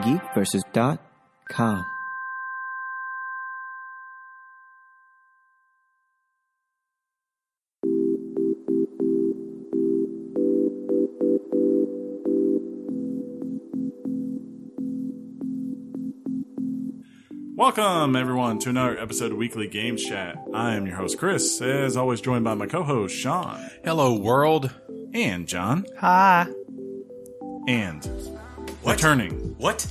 geekversus.com. Welcome, everyone, to another episode of Weekly Games Chat. I am your host, Chris, as always joined by my co-host, Sean. Hello, world. And John. Hi. And What? returning What?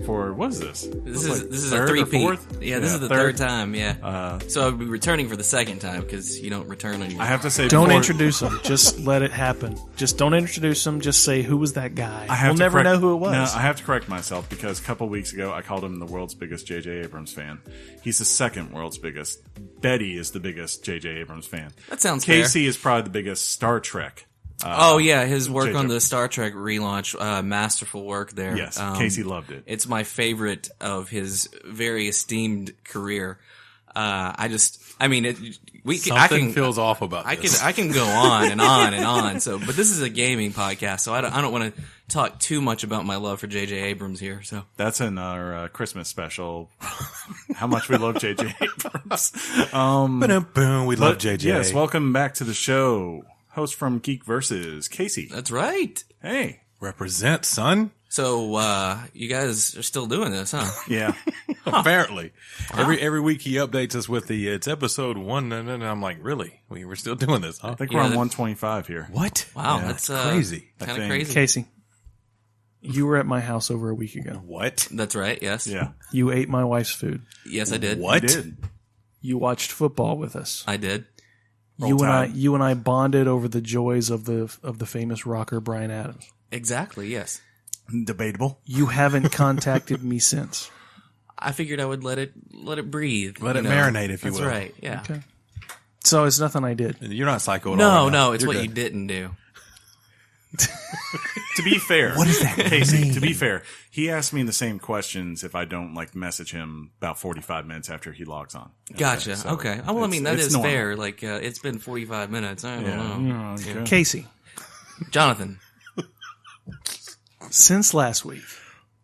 for, what is this? This is a third or three-peat. fourth? Yeah, this is the third. third time, yeah. So I'll be returning for the second time, because you don't return on your... I have to say, Don't before- introduce him. Just let it happen. Just don't introduce him. Just say, who was that guy? I have We'll to never correct- know who it was. No, I have to correct myself because a couple weeks ago I called him the world's biggest J.J. Abrams fan. He's the second world's biggest. Betty is the biggest J.J. Abrams fan. That sounds fair. Casey is probably the biggest Star Trek. Oh, yeah, his work J.J. on the Star Trek relaunch, masterful work there. Yes, Casey loved it. It's my favorite of his very esteemed career. I Something feels off about this. I can go on and on and on. So, but this is a gaming podcast, so I don't want to talk too much about my love for J.J. Abrams here. So That's in our Christmas special. How much we love J.J. Abrams. Boom, we love But, JJ. Yes, welcome back to the show. Host from Geek Versus, Casey. that's right. Hey. Represent, son. So you guys are still doing this, huh? Yeah. Apparently. Every week he updates us with it's episode 1, and I'm like, really? We're still doing this, huh? I think Yeah, we're on that- 125 here. What? Wow, Yeah, that's crazy. Kind I of think. crazy. Casey, you were at my house over a week ago. What? That's right. Yes. Yeah. You ate my wife's food. Yes, I did. What? You did. You watched football with us. I did. Roll Tide. You and I bonded over the joys of the famous rocker Bryan Adams. Exactly. Yes. Debatable. You haven't contacted me since. I figured I would let it breathe. Let you it know. marinate, if you That's will. right. Yeah. Okay. So it's nothing I did. You're not psycho at all. No, right now. no, it's You're what you good. didn't do. To be fair. What is that, Casey? To be fair, he asked me the same questions if I don't message him about 45 minutes after he logs on. Gotcha. so Okay. Oh, well, I mean, that it's is normal. fair. Like, it's been 45 minutes. I don't know. Okay. Casey, Jonathan. since last week,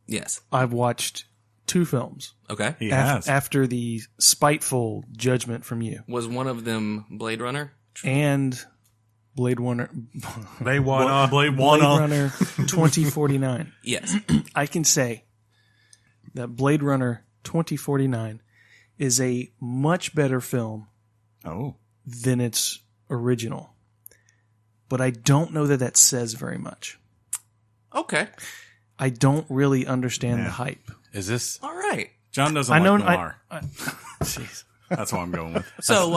Yes. I've watched 2 films Okay. He has. after the spiteful judgment from you Was one of them Blade Runner? and Blade Runner. They won. Blade Blade Runner. Runner 2049. Yes. I can say that Blade Runner 2049 is a much better film Oh. than its original. But I don't know that that says very much. Okay. I don't really understand Yeah. the hype. Is this? All right. John doesn't I know. like noir. Jeez. That's what I'm going with. So,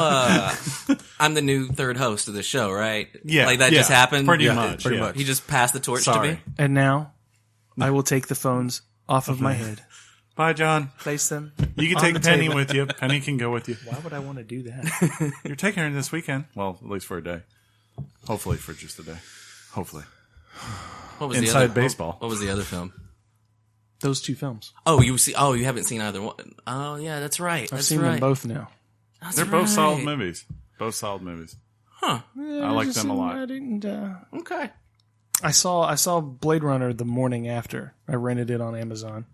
I'm the new third host of the show, right? Yeah. Like that yeah, just happened? Pretty Yeah, much. pretty yeah. much. He just passed the torch Sorry. to me? And now I will take the phones off of my head, Bye, John. place them. You can on take the Penny table. with you. Penny can go with you. Why would I want to do that? You're taking her this weekend. Well, at least for a day. Hopefully for just a day. Hopefully. What was Inside the other, baseball. What was the other film? Those 2 films. Oh, you haven't seen either one. Oh, yeah, that's right. I've That's seen right. them both now. That's They're both solid right. movies. Both solid movies. Huh. I like them a lot. I didn't. Okay. I saw Blade Runner the morning after. I rented it on Amazon.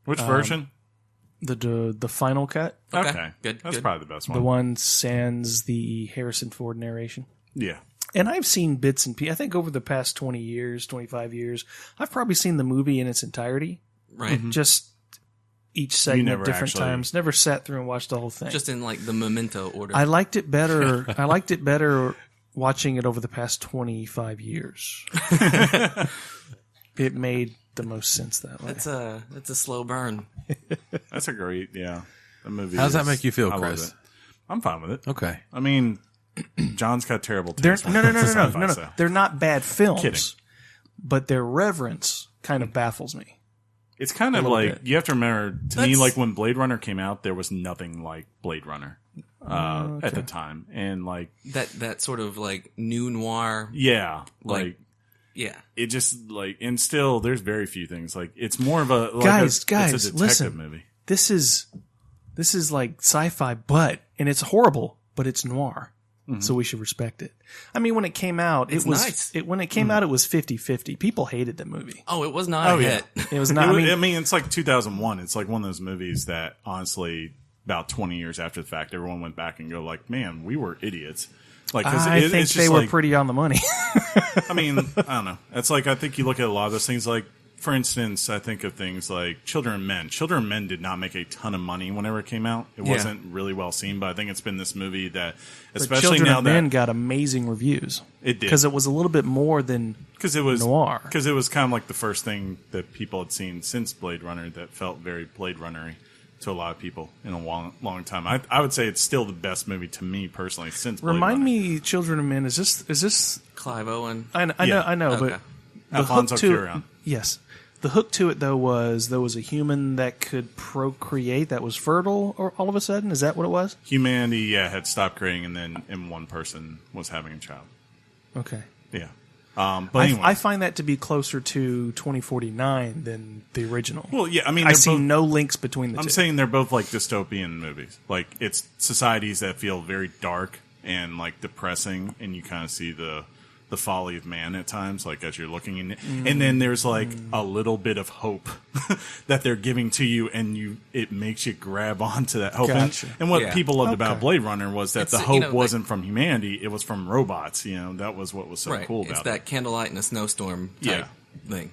Which version? The final cut, Okay. Good. That's good. probably the best the one. one sans the Harrison Ford narration. Yeah. And I've seen bits and pieces. I think over the past 20 years, 25 years, I've probably seen the movie in its entirety. Right. Just each segment never different actually- times. Never sat through and watched the whole thing. Just in like the memento order. I liked it better. I liked it better watching it over the past 25 years. It made the most sense that way. That's a slow burn. That's a great, yeah. The movie. How does that is- make you feel, I love Chris? it. I'm fine with it. Okay. I mean, John's got terrible They're, taste. no. when it comes to sci-fi, so. They're not bad films. Kidding. But their reverence kind of baffles me. It's kind of little like, bit. you have to remember, to me, That's- like when Blade Runner came out, there was nothing like Blade Runner at the time. And like, That sort of like new noir. yeah, like Yeah. it just like, and still there's very few things. Like it's more of a, like Guys, it's a detective listen. movie. This is like sci-fi, and it's horrible, but it's noir. so we should respect it. I mean, when it came out, It's it was nice. when it came out, it was 50-50. People hated the movie. Oh, it was not a hit. It was not. I mean, it's like 2001. It's like one of those movies that honestly, about 20 years after the fact, everyone went back and go like, "Man, we were idiots." Like, 'cause I think it's they just were like, pretty on the money. I mean, I don't know. It's like I think you look at a lot of those things. Like, for instance, I think of things like Children of Men. Children of Men did not make a ton of money whenever it came out. It wasn't really well seen, but I think it's been this movie that, especially Children now of that Men got amazing reviews. It did. Because it was a little bit more than because it was noir. Because it was kind of like the first thing that people had seen since Blade Runner that felt very Blade Runner-y to a lot of people in a long time. I would say it's still the best movie to me personally since Blade Remind Runner. me, Children of Men, is this Clive Owen. I know, Okay. but the Alfonso hook to Cuarón. yes, the hook to it though was there was a human that could procreate that was fertile, or all of a sudden, is that what it was? Humanity, had stopped creating, and one person was having a child. Okay, Yeah. But anyway. I find that to be closer to 2049 than the original. Well, yeah, I mean, I they're see both- no links between the I'm two. saying they're both like dystopian movies. Like, it's societies that feel very dark and like depressing, and you kind of see the folly of man at times, like as you're looking in it. And then there's like a little bit of hope that they're giving to you, and it makes you grab onto that hope. Gotcha. And what Yeah. people loved about Okay. Blade Runner was that It's, the you hope know, like- wasn't from humanity; it was from robots. That was what was so Right. cool It's about that it. candlelight in a snowstorm type thing.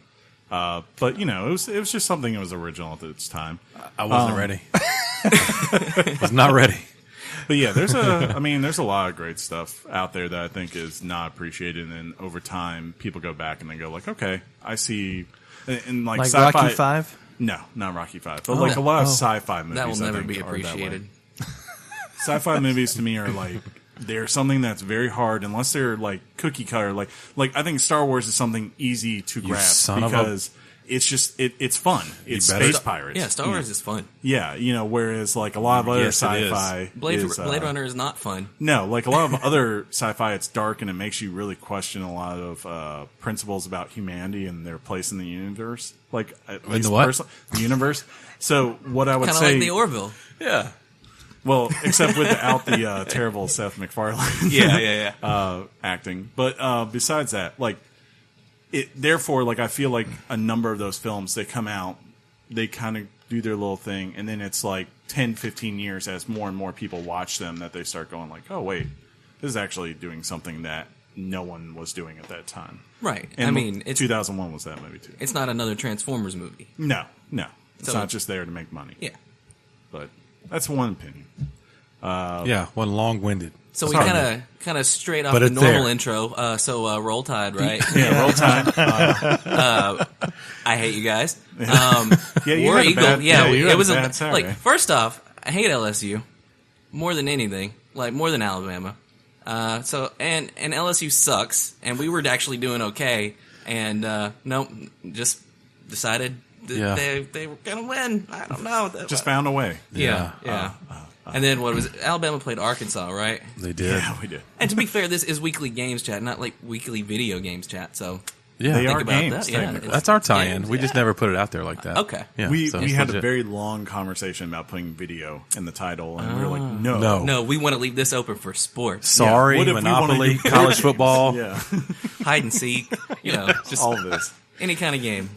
But it was just something that was original at its time. I wasn't ready. Was not ready. But yeah, there's a lot of great stuff out there that I think is not appreciated, and then over time, people go back and they go like, okay, I see, and like sci-fi. Rocky 5. No, not Rocky 5, but like a lot of sci-fi movies That will I never think be are that way. appreciated. Sci-fi movies to me are like they're something that's very hard unless they're like cookie cutter. Like I think Star Wars is something easy to grasp son of a- because it's just it's fun. It's better- space pirates. Yeah, Star Wars is fun. Yeah, whereas like a lot of other Yes, it is. sci-fi Blade is, Runner is not fun. No, like a lot of other sci-fi, it's dark and it makes you really question a lot of principles about humanity and their place in the universe. Like at least the what? the universe. So what I would Kind of say, like the Orville. Yeah. well, except without the terrible Seth MacFarlane Yeah. acting. But besides that, like therefore, like I feel like a number of those films they come out, they kind of do their little thing, and then it's like 10, 15 years as more and more people watch them that they start going like, oh wait, this is actually doing something that no one was doing at that time. Right. And I mean, it's 2001 was that movie too. it's not another Transformers movie. No, it's So- not just there to make money. Yeah. But that's one opinion. Yeah, one long-winded. So we Sorry. kind of straight off But the it's normal there. intro. So Roll Tide, right? Yeah, roll time. I hate you guys. Yeah, you War had a Eagle. bad- Yeah, you it had was a bad Saturday. like first off, I hate LSU more than anything, like more than Alabama. So and LSU sucks, and we were actually doing okay, and nope, just decided that Yeah. they were gonna win. I don't know. Just found a way. yeah. And then what was it? Alabama played Arkansas, right? They did. Yeah, we did. And to be fair, this is weekly games chat, not like weekly video games chat. So Yeah. They think are about games, that. Yeah, technically. That's our tie-in. games, We just yeah. never put it out there like that. Okay. Yeah, We so we it's had a legit. very long conversation about putting video in the title, and we were like, no. No. No, we want to leave this open for sports. Sorry, What if we Monopoly, wanna do- college football. Yeah, Hide and seek, just all of this. any kind of game.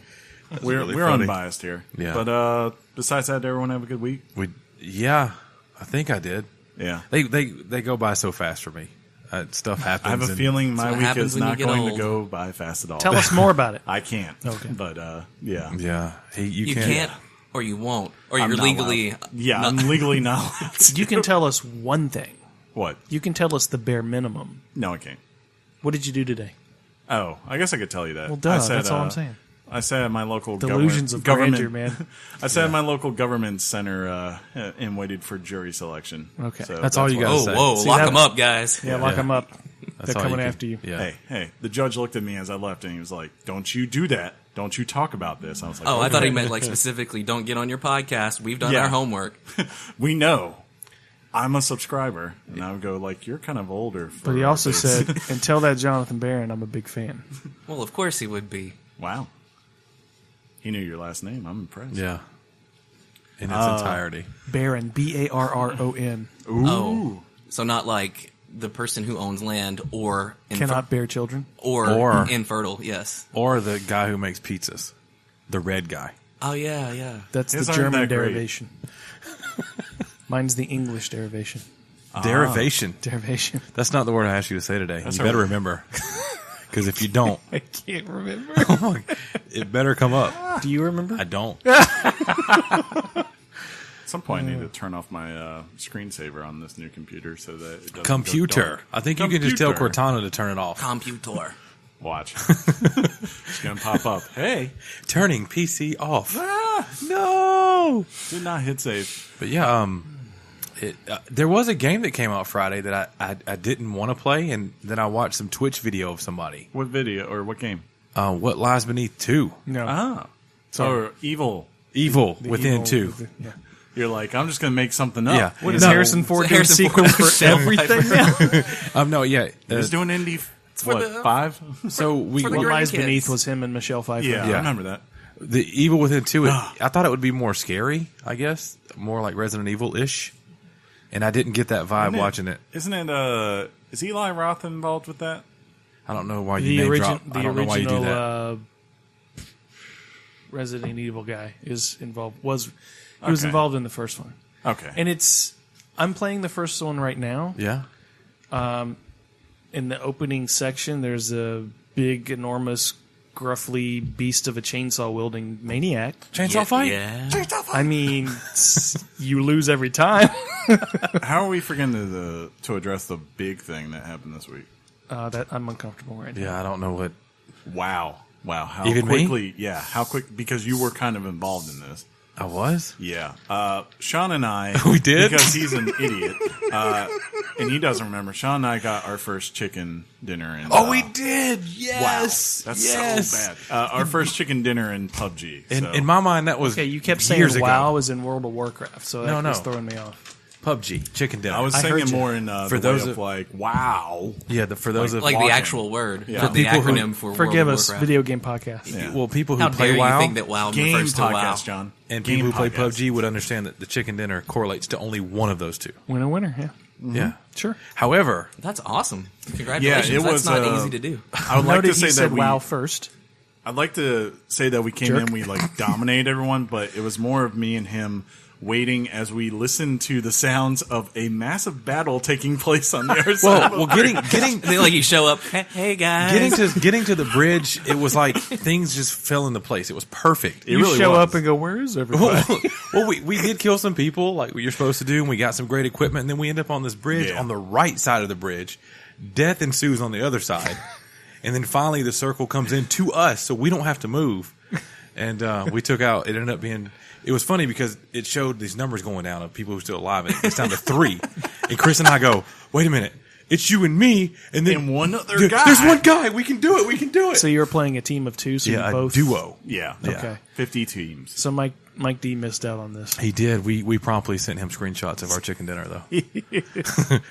We're really we're funny. unbiased here. Yeah. But besides that, did everyone have a good week? Yeah, I think I did. Yeah. They go by so fast for me. Stuff happens. I have a and- feeling my what week happens is when you not get going old. to go by fast at all. Tell us more about it. I can't. Okay. But yeah. Yeah, You can't, or you won't, or I'm you're not legally. allowed. Yeah, I'm legally not allowed to. You can tell us one thing. What? You can tell us the bare minimum. No, I can't. What did you do today? Oh, I guess I could tell you that. Well, duh, I said, that's all I'm saying. I sat at my local Delusions of government. grandeur, man. I sat at my local government center and waited for jury selection. Okay. So That's all you why- gotta Oh, say. whoa! See, Lock that- them up, guys. Yeah, lock them up. That's They're all you coming can- after you. Yeah. Hey, the judge looked at me as I left, and he was like, "Don't you do that? Don't you talk about this?" I was like, Oh, I "Okay." thought he meant like specifically, don't get on your podcast. We've done Yeah. our homework. We know. I'm a subscriber, and I would go like, "You're kind of older." For But he also this." said, and tell that Jonathan Barron I'm a big fan. Well, of course he would be. "Wow, he knew your last name. I'm impressed." Yeah. In its entirety. Barron, Barron. Ooh. Oh, so not like the person who owns land or Cannot bear children. or infertile. Yes. Or the guy who makes pizzas, the red guy. Oh yeah. That's His the aren't German that great. derivation. Mine's the English derivation. Derivation. Derivation. That's not the word I asked you to say today. That's You better right. remember. Because if you don't, I can't remember. it better come up. Do you remember? I don't. At some point, I need to turn off my screensaver on this new computer so that it doesn't go Computer. dark. I think you can just tell Computer. Cortana to turn it off. Computer. Watch. It's going to pop up. Hey, Turning PC off. no! Did not hit save. But yeah, there was a game that came out Friday that I didn't want to play, and then I watched some Twitch video of somebody. What video or what game? What Lies Beneath 2. No. Ah. So Evil. Evil The Within evil- 2. Yeah. You're like, I'm just going to make something up. Yeah. What is No. Harrison Ford So doing Harrison sequels Ford for everything now? No, yeah. He's doing indie, for what, the- 5? So we for the What Great Lies Kids. Beneath was him and Michelle Pfeiffer. Yeah, Yeah. I remember that. the Evil Within 2, I thought it would be more scary, I guess. More like Resident Evil-ish. And I didn't get that vibe watching it. Isn't it, is Eli Roth involved with that? I don't know why you The, name origin, drop. the I don't know why you do original that. Resident Evil guy is involved. He was Okay. involved in the first one, Okay. and I'm playing the first one right now. Yeah. In the opening section, there's a big, enormous, gruffly beast of a chainsaw wielding maniac. Chainsaw fight? Yeah. I mean, you lose every time. How are we forgetting to address the big thing that happened this week? That I'm uncomfortable right now. Yeah, I don't know what. Wow. How Even me? quickly, yeah, how quick, because you were kind of involved in this. I was? Yeah. Sean and I. We did? Because he's an idiot. And he doesn't remember. Sean and I got our first chicken dinner in. We did! Wow. Yes! That's yes. so bad. Our first chicken dinner in PUBG. So. In my mind, that was Okay, you kept years saying ago. WoW was in World of Warcraft, so that No. was throwing me off. PUBG, chicken dinner. I was I saying heard it you. more in For the those way of of- like, wow. yeah, for those of Like the Walking. actual word. Yeah. Not the People who- acronym for Forgive World us, of Warcraft. video game podcast. Yeah. well, people who How play dare WoW you think that WoW Game refers to WoW? podcast, John. and Game people who play podcast. PUBG would understand that the chicken dinner correlates to only one of those two. Winner, yeah. Yeah. Sure. However, That's awesome. Congratulations. Yeah, it was, That's not easy to do. I would like Noted to say he said that we. WoW first. I'd like to say that we came Jerk. in, we like dominated everyone, but it was more of me and him waiting as we listened to the sounds of a massive battle taking place on the other side. well, getting Then like you show up, hey guys. getting to the bridge, it was like things just fell into place. It was perfect. You really show was. up and go, "Where is everybody?" Well, we did kill some people like you're supposed to do, and we got some great equipment, and then we end up on this bridge. Yeah. On the right side of the bridge, death ensues on the other side, and then finally the circle comes in to us, so we don't have to move. And we took out. It ended up being. It was funny because it showed these numbers going down of people who are still alive, and it's down to 3. And Chris and I go, "Wait a minute, it's you and me, and then And one other Yeah, guy. There's one guy. We can do it. We can do it." So you were playing a team of two, so yeah, you both a duo. Yeah. Okay. 50 teams. So Mike D missed out on this. He did. We promptly sent him screenshots of our chicken dinner, though.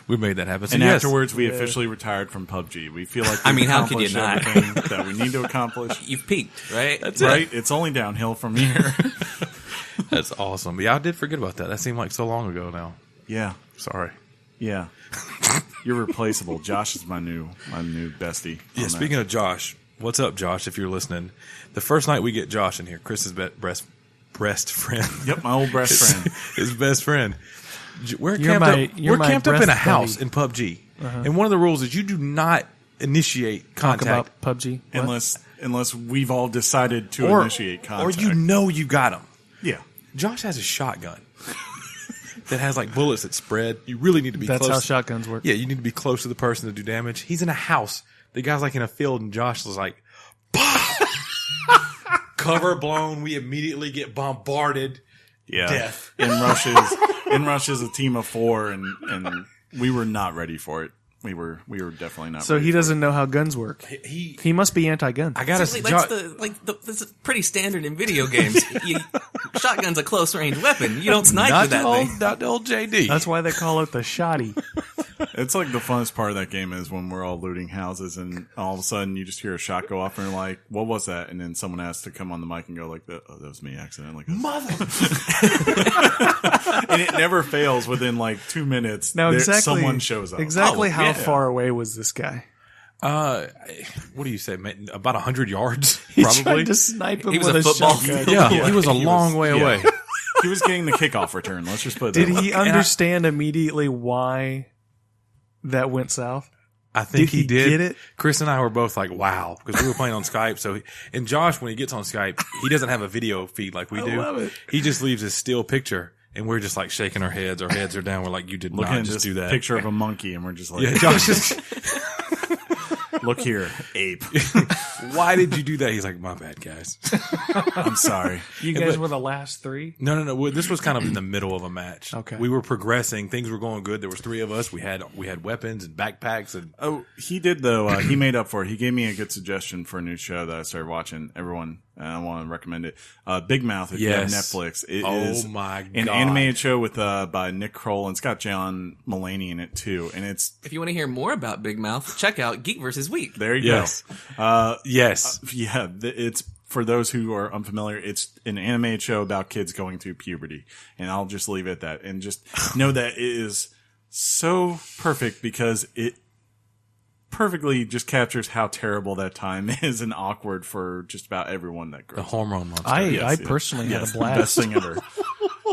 We made that happen. So And yes. afterwards, we officially retired from PUBG. We feel like I we've mean, how could you accomplished not? everything that we need to accomplish. You've peaked, right? That's Right? It's only downhill from here. That's awesome. Yeah, I did forget about that. That seemed like so long ago now. Yeah. Sorry. Yeah. You're replaceable. Josh is my new bestie. Yeah, on speaking of Josh, what's up, Josh, if you're listening? The first night we get Josh in here, Chris's breast friend. that. Yep, my old best friend. His best friend. We're You're camped my- up, you're we're my camped up in a breast house buddy. in PUBG. And one of the rules is you do not initiate Talk contact about PUBG. What? Unless we've all decided to or, initiate or contact. you know you got him. Yeah. Josh has a shotgun that has like bullets that spread. You really need to be That's close. how shotguns work. Yeah, you need to be close to the person to do damage. He's in a house. The guy's like in a field, and Josh was like, cover blown. We immediately get bombarded. Yeah. Death. In Rush is a team of 4 and we were not ready for it. We were definitely not So ready he for doesn't know how guns work. He must be anti-gun. I gotta See, say, that's pretty standard in video games. Shotgun's a close range weapon. You don't snipe not with that the old, thing. not the old JD. That's why they call it the shotty. It's like the funnest part of that game is when we're all looting houses and all of a sudden you just hear a shot go off and you're like, what was that? And then someone has to come on the mic and go like, oh, that was me accidentally. Mother. And it never fails within like 2 minutes. Now, someone shows up. Exactly how yeah. far away was this guy? What do you say? About 100 yards, He probably. tried to snipe him He was with a football shotgun. field. Yeah, he was a long way away. He was getting the kickoff return. Let's just put it Did that way. he understand immediately why that went south? I think Did he get it? Chris and I were both like, wow, because we were playing on Skype. So, and Josh, when he gets on Skype, he doesn't have a video feed like we do. love it. He just leaves a still picture, and we're just like shaking our heads. Our heads are down. We're like, you did Looking not at just this do that. picture of a monkey and we're just like, Yeah, Josh is. look here, ape. Why did you do that? He's like, my bad, guys. I'm sorry. You guys were the last three? No. Well, this was kind of in the middle of a match. Okay. We were progressing. Things were going good. There was 3 of us. We had weapons and backpacks and Oh, he did though. He made up for it. He gave me a good suggestion for a new show that I started watching. Everyone, I want to recommend it. Big Mouth. If you have Yes. Netflix, it Oh is my an God. animated show with by Nick Kroll and it's got John Mulaney in it too. And it's If you want to hear more about Big Mouth, check out Geek vs. Week. there you yes, go. yes. Yeah, it's for those who are unfamiliar. It's an animated show about kids going through puberty, and I'll just leave it at that. And just know that it is so perfect because it perfectly just captures how terrible that time is and awkward for just about everyone that The grows up. hormone monster. I personally had a Best blast. thing ever.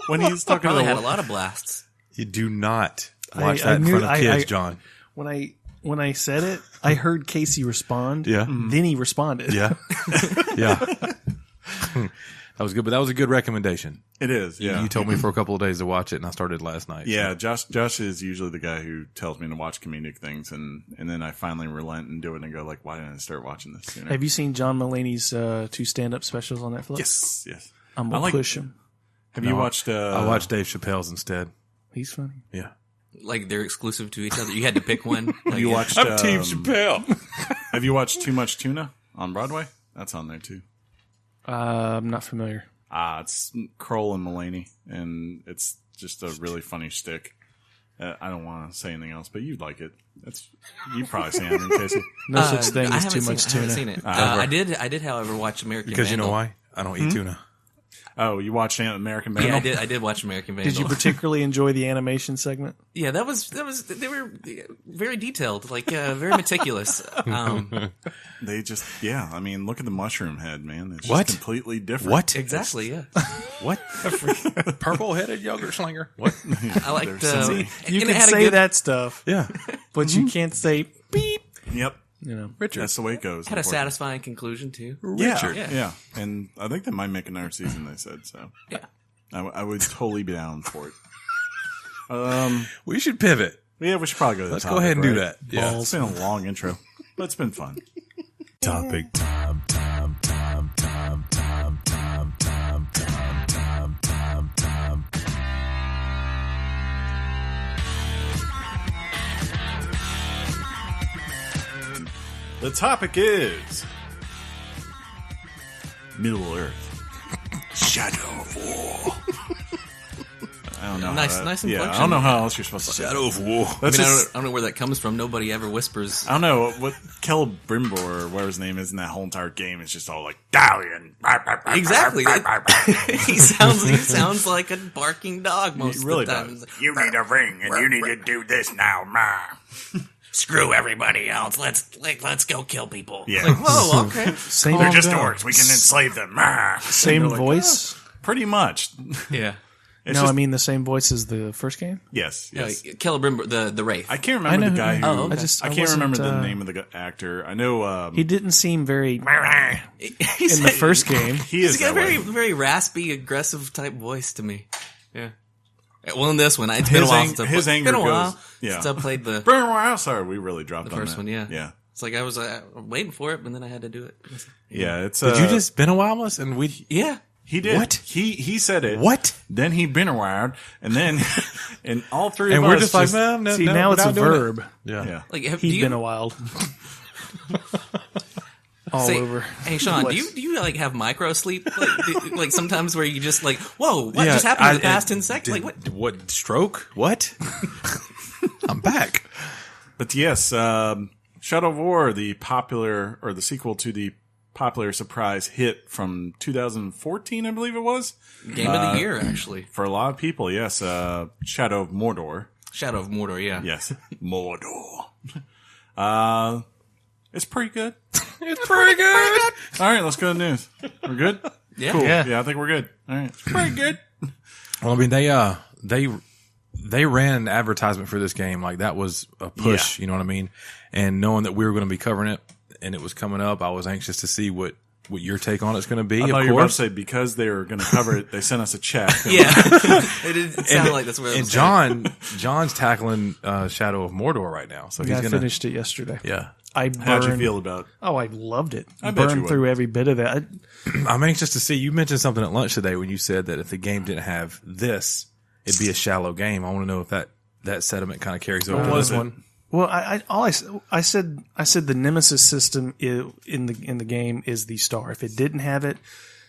When he's talking Probably had about a lot of blasts. You do not watch I that in knew- front of I- kids, I- John. When I said it, I heard Casey respond. Yeah. Then he responded. Yeah, yeah. That was good, but that was a good recommendation. it is, yeah. You told me for a couple of days to watch it, and I started last night. Yeah, Josh is usually the guy who tells me to watch comedic things, and then I finally relent and do it and go like, why didn't I start watching this sooner? Have you seen John Mulaney's 2 stand-up specials on Netflix? Yes. I'm I going like- to push him. Have you watched? I watched Dave Chappelle's instead. He's funny. Yeah, Like they're exclusive to each other. You had to pick one. Like, Have you yeah. watched? Chappelle. Have you watched Too Much Tuna on Broadway? That's on there too. I'm not familiar. It's Kroll and Mulaney, and it's just a really funny shtick. I don't want to say anything else, but you'd like it. You've probably seen it, Casey. No such thing I as haven't too much seen, I tuna. haven't seen it. I did, however, watch American Because you know Vandal. why? I don't eat tuna. Oh, you watched American Yeah, Vandal? I did watch American Vandal. Did you particularly enjoy the animation segment? Yeah, that was they were very detailed, like very meticulous. They just, yeah. I mean, look at the mushroom head, man. It's What? just completely different. What? Exactly, yeah. What? Purple-headed yogurt slinger. What? I liked. There's some- You and it can had a say good- that stuff, Yeah. but you can't say beep. Yep, You know, that's the way it goes. Had a unfortunately. satisfying conclusion too. Richard. Yeah. And I think they might make another season. They said so. Yeah. I would totally be down for it. We should pivot. Yeah, we should probably go to the Let's topic, go ahead and do right? that. Yeah. It's been a long intro, but it's been fun. Topic time. The topic is Middle Earth. Shadow of War. I don't know. Nice how inflection. Yeah, I don't know how else you're supposed to say Shadow of War. that. I That's mean, just, I don't know where that comes from. Nobody ever whispers. I don't know what Celebrimbor or whatever his name is in that whole entire game is just all like Dalian. Exactly. he sounds like a barking dog most He really of the time. does. You need a ring, and you need to do this now, ma. Screw everybody else. Let's go kill people. Yeah. Whoa. Okay. same They're just down. orcs. We can enslave them, ma. Same like, voice. Pretty much. Yeah. It's No, just, I mean the same voice as the first game. yes. Yes. Celebrimbor, the Wraith. I can't remember I know the guy who- who. Oh, okay. I can't wasn't, remember the name of the actor. I know. He didn't seem very in He's the first game. he is He's got a that very, way. very raspy, aggressive type voice to me. Yeah. Well, in this one, it's been a while since his anger been a while goes- yeah. since I played the Sorry, we really dropped the on first that. one. Yeah. Yeah. It's like I was waiting for it, but then I had to do it. Yeah. It's. Did you just been a while, and we? Yeah. He did. What? He said it. What? Then he been around, and then and all three And of we're us just like, no, See, no, now we're it's a not doing it. verb. Yeah. yeah. Like, do He's you, been a wild. All say, over. Hey, Sean, do you like have micro sleep? Like sometimes where you just like, whoa, what just happened in the past 10 seconds? Like what? What stroke? What? I'm back. But yes, Shadow of War, the sequel to the popular surprise hit from 2014, I believe it was. Game of the year, actually. For a lot of people, yes. Shadow of Mordor. Shadow of Mordor, yeah. Yes. Mordor. It's pretty good. It's pretty good. All right, let's go to the news. We're good? Yeah. Cool. Yeah. Yeah, I think we're good. All right. It's pretty good. Well, I mean, they ran an advertisement for this game. Like, that was a push, you know what I mean? And knowing that we were going to be covering it and it was coming up, I was anxious to see what your take on it's going to be. I thought of you were about to course. say because they were going to cover it, they sent us a check. Yeah. It sounded like that's where it And was headed. John's tackling Shadow of Mordor right now. So he's I going to. finished it yesterday. Yeah. I burned, How'd you feel about it? Oh, I loved it. I bet you burned would. through every bit of it. I'm anxious to see. You mentioned something at lunch today when you said that if the game didn't have this, it'd be a shallow game. I want to know if that sentiment kind of carries over. What to was this it? one. Well, I said the Nemesis system in the game is the star. If it didn't have it,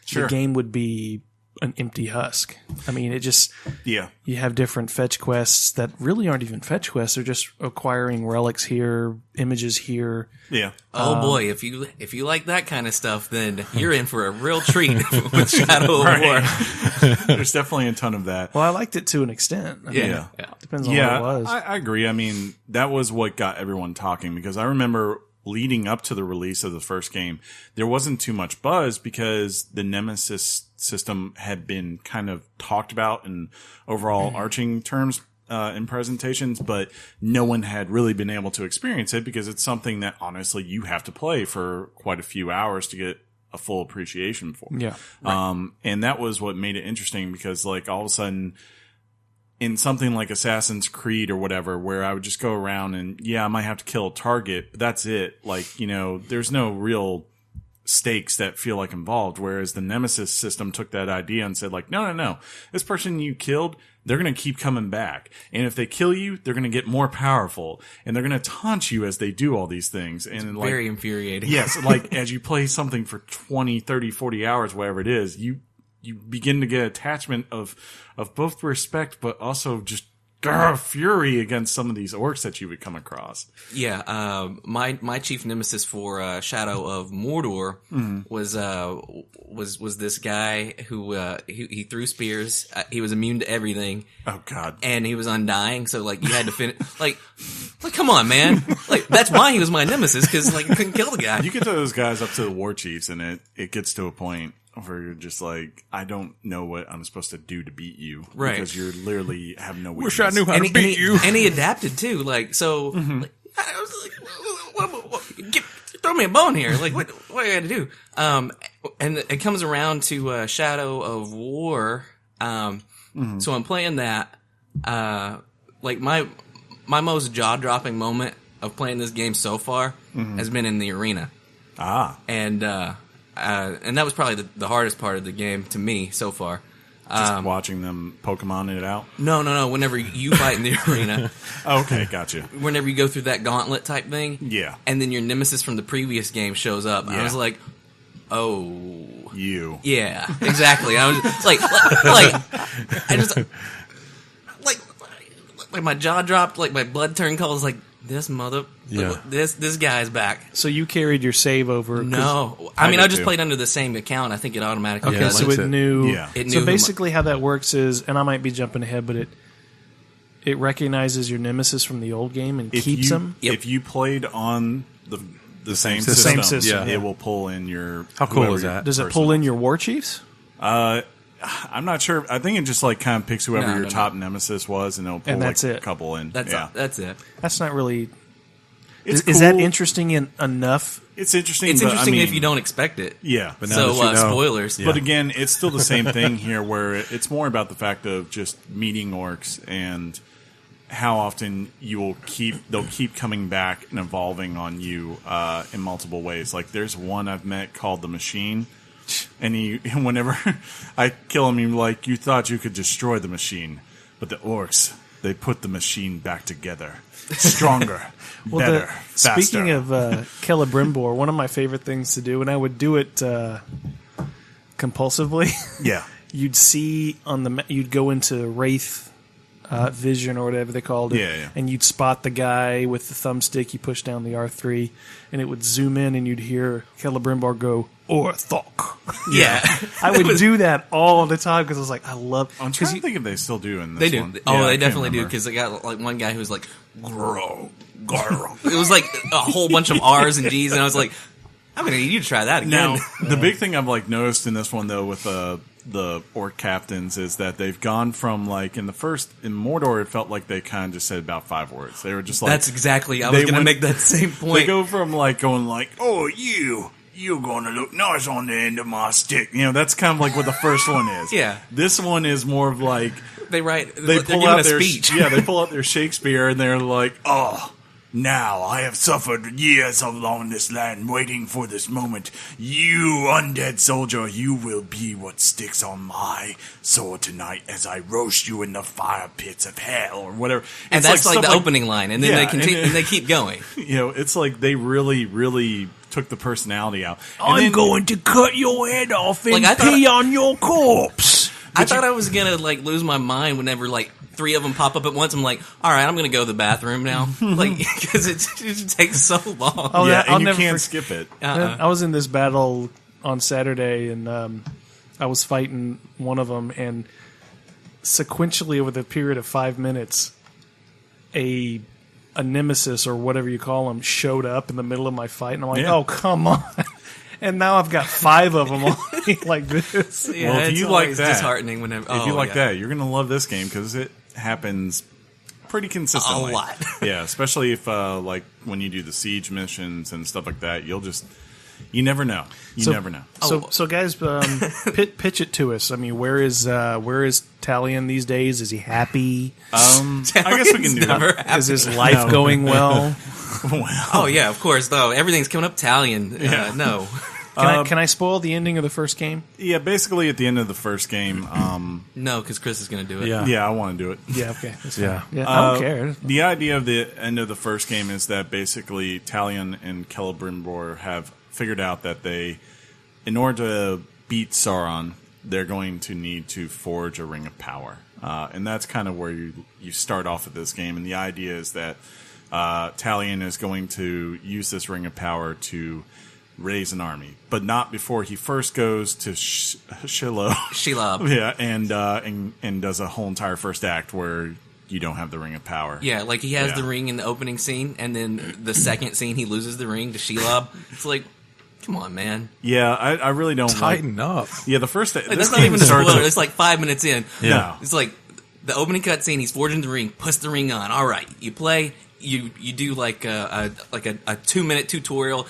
Sure. the game would be an empty husk. I mean, it just Yeah. you have different fetch quests that really aren't even fetch quests. They're just acquiring relics here, images here. Yeah. Oh boy, if you like that kind of stuff, then you're in for a real treat with Shadow of War. There's definitely a ton of that. Well, I liked it to an extent. I mean, Yeah. depends on Yeah, what it was. I agree. I mean, that was what got everyone talking because I remember leading up to the release of the first game, there wasn't too much buzz because the Nemesis system had been kind of talked about in overall arching terms in presentations, but no one had really been able to experience it because it's something that honestly you have to play for quite a few hours to get a full appreciation for. Yeah. And that was what made it interesting because like all of a sudden in something like Assassin's Creed or whatever, where I would just go around and I might have to kill a target, but that's it. Like, there's no real stakes that feel like involved. Whereas the Nemesis system took that idea and said like, no, this person you killed, they're going to keep coming back. And if they kill you, they're going to get more powerful and they're going to taunt you as they do all these things. And like, Very infuriating. yes, like as you play something for 20, 30, 40 hours, whatever it is, you begin to get attachment of both respect, but also just fury against some of these orcs that you would come across. Yeah, my chief nemesis for Shadow of Mordor was this guy who he threw spears. He was immune to everything. Oh God! And he was undying, so like you had to finish. like come on, man! Like that's why he was my nemesis because like you couldn't kill the guy. You get those guys up to the war chiefs, and it gets to a point where you're just like, I don't know what I'm supposed to do to beat you, Right? Because you literally have no weakness. Wish I knew how to beat you. And he adapted too. Like so, like, I was like, what, throw me a bone here. Like what do I got to do? And it comes around to Shadow of War. So I'm playing that. Like my most jaw dropping moment of playing this game so far has been in the arena. And that was probably the hardest part of the game to me so far. Just watching them Pokemon it out. No. Whenever you fight in the arena, Okay, gotcha. whenever you go through that gauntlet type thing, Yeah. and then your nemesis from the previous game shows up, Yeah. I was like, oh, You. yeah, exactly. I was like I just like my jaw dropped, like my blood turned cold. I was like, this mother, Yeah. this guy's back. So you carried your save over? 'cause- No, I mean did I just too. played under the same account. I think it automatically. Okay, Yeah, so links it it. knew. Yeah. It knew So who basically, how that works is, and I might be jumping ahead, but it recognizes your nemesis from the old game and keeps them. Yep. If you played on the same system. system, Same system, it will pull in your. How cool whoever is that? Does it person pull in was. your war chiefs? I'm not sure. I think it just like kind of picks whoever No, your no. top nemesis was, and it'll pull And that's like it. a couple in. That's yeah. that's it. That's not really. It's Is that cool. interesting enough? It's interesting. It's but, interesting I mean, if you don't expect it. Yeah, But now So that you know. spoilers. Yeah. But again, it's still the same thing here, where it's more about the fact of just meeting orcs and how often they'll keep coming back and evolving on you in multiple ways. Like there's one I've met called the Machine, and whenever I kill him, he's like, you thought you could destroy the machine, but the orcs, they put the machine back together, stronger, better, faster. Speaking of Celebrimbor, one of my favorite things to do, and I would do it compulsively. yeah, You'd see on the you'd go into Wraith vision or whatever they called it. Yeah. And you'd spot the guy with the thumbstick. You push down the R3, and it would zoom in, and you'd hear Celebrimbor go, Orthok. Yeah. I would do that all the time because I was like, I love. I'm trying to think if they still do in this They do. one. Oh, Yeah, I they can't definitely do remember. because they got like one guy who's like, grow. It was like a whole bunch of R's and G's, and I was like, I'm gonna need you to try that again. Now, the big thing I've like noticed in this one though with the orc captains is that they've gone from like in Mordor it felt like they kind of just said about 5 words. They were just like That's exactly. I was they gonna went- make that same They point. go from like going like, "Oh, you're gonna look nice on the end of my stick." You know, that's kind of like what the first one is. Yeah. This one is more of like They write. they They're pull giving out a their speech. yeah, they pull out their Shakespeare and they're like, "Oh, now I have suffered years along this land waiting for this moment. You undead soldier, you will be what sticks on my sword tonight as I roast you in the fire pits of hell," or whatever. And It's that's like stuff the opening line, and then Yeah, they continue, and- and they keep going. You know, it's like they really took the personality out. And I'm then- going to cut your head off and Like, I thought- pee on your corpse. I thought I was gonna like lose my mind whenever like 3 of them pop up at once. I'm like, all right, I'm gonna go to the bathroom now, like because it takes so long. Oh, yeah, that- I'll and you never can't forget- skip it. I was in this battle on Saturday, and I was fighting one of them, and sequentially over the period of 5 minutes, a nemesis or whatever you call him showed up in the middle of my fight, and I'm like, Yeah. oh, come on. And now I've got 5 of them on me like this. Yeah, Well, if it's you like always that- disheartening whenever If you like that, you're gonna love this game because it happens pretty consistently. A lot. Yeah, especially if like when you do the siege missions and stuff like that, you never know. You So- never know. So guys, pitch it to us. I mean, where is Talion these days? Is he happy? I guess we can do never that. happened. Is his life No. going well? Oh yeah, of course. Though everything's coming up Italian. No, Can I spoil the ending of the first game? Yeah, basically at the end of the first game, no, because Chris is gonna do it. Yeah. yeah, I want to do it. Yeah, okay. That's Yeah. fine. Yeah, I don't care. The idea of the end of the first game is that basically Talion and Celebrimbor have figured out that in order to beat Sauron, they're going to need to forge a ring of power. And that's kind of where you start off with this game. And the idea is that Talion is going to use this ring of power to raise an army, but not before he first goes to Shiloh. Shelob. Yeah, and does a whole entire first act where you don't have the ring of power. Yeah, like he has Yeah. the ring in the opening scene, and then the second scene he loses the ring to Shelob. It's like, come on, man. Yeah, I really don't Tighten up. Yeah, the first Like, this that's not game even a starts spoiler. with- It's like 5 minutes in. Yeah. It's like the opening cutscene. He's forging the ring. Puts the ring on. All right, you play. You do like a 2-minute tutorial,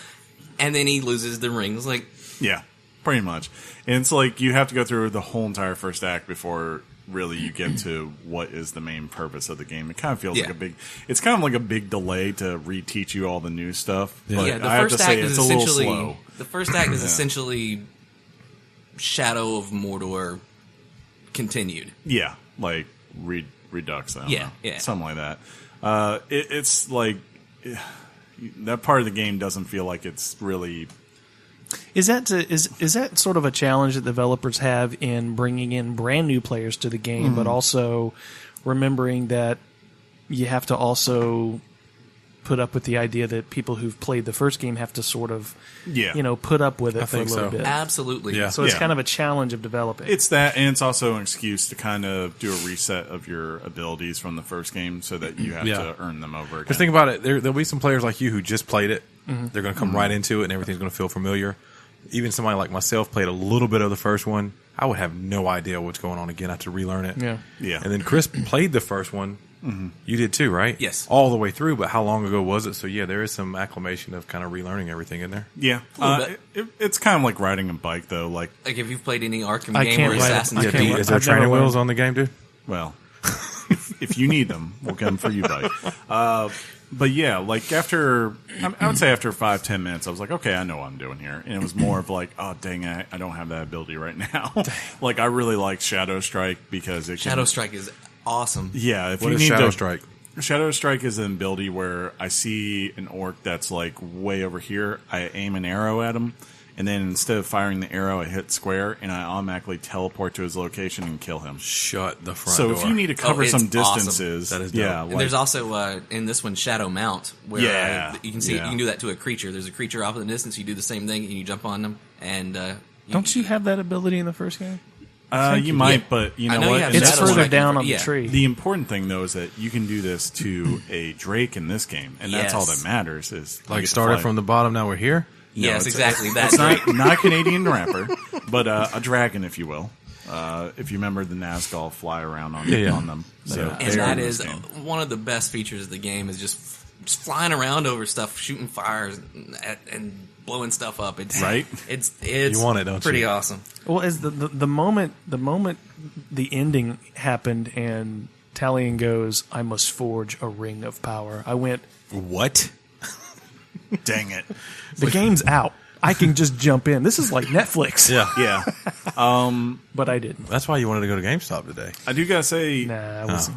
and then he loses the ring. It's like, Yeah, pretty much. And it's like you have to go through the whole entire first act before really you get to what is the main purpose of the game. It kind of feels Yeah. like it's kind of like a big delay to reteach you all the new stuff. But yeah, the I have first to say act is it's a little essentially slow. the first act is essentially Shadow of Mordor continued. Yeah, like Redux. I don't Yeah, know. yeah. Something like that. It's like that part of the game doesn't feel like it's really. Is that sort of a challenge that developers have in bringing in brand new players to the game, but also remembering that you have to also put up with the idea that people who've played the first game have to sort of, Yeah. put up with it I for a think little so. bit. Absolutely. Yeah. So it's Yeah. kind of a challenge of developing. It's that, and it's also an excuse to kind of do a reset of your abilities from the first game, so that you have Yeah. to earn them over again. Because think about it, there'll be some players like you who just played it. Mm-hmm. They're going to come right into it, and everything's going to feel familiar. Even somebody like myself played a little bit of the first one. I would have no idea what's going on again. I have to relearn it. Yeah. Yeah. And then Chris played the first one. You did too, right? Yes. All the way through, but how long ago was it? So yeah, there is some acclimation of kind of relearning everything in there. Yeah, little bit. it's kind of like riding a bike, though. Like, Like if you've played any Arkham I game can't or ride- Assassin's I Yeah, can't Creed, ride- is there I've never training wheels learned. on the game, dude? well, if you need them, we'll get them for you, buddy. But yeah, like I would say after 5-10 minutes, I was like, okay, I know what I'm doing here, and it was more of like, oh dang, I don't have that ability right now. Like I really like Shadow Strike because it can, Shadow Strike is awesome. Yeah, if What you is need Shadow to, Strike? Shadow Strike is an ability where I see an orc that's like way over here. I aim an arrow at him, and then instead of firing the arrow, I hit square, and I automatically teleport to his location and kill him. Shut the front So door. if you need to cover it's some awesome. distances, That is dope. yeah, And And there's also in this one Shadow Mount, where you can see you can do that to a creature. There's a creature off in the distance. You do the same thing, and you jump on them. And Don't you have that ability in the first game? you might, Yeah. but you I know know you what? have And It's that's Shadow what- further Mount. down on Yeah. the tree. The important thing, though, is that you can do this to a Drake in this game, and that's all Yes. that matters. Is you Like get to started fly. from the bottom, now we're here? yes, it's- exactly. It's That's not a Canadian rapper, but a dragon, if you will. If you remember the Nazgul fly around on them. So and they are that in this is game. one of the best features of the game is just flying around over stuff, shooting fires and blowing stuff up. It's Right? It's You want it, don't pretty you? awesome. Well, as the moment the ending happened and Talion goes, "I must forge a ring of power," I went, What? Dang it. "The game's out. I can just jump in. This is like Netflix." Yeah. Yeah. But I didn't. That's why you wanted to go to GameStop today. I do gotta say, Nah, I was.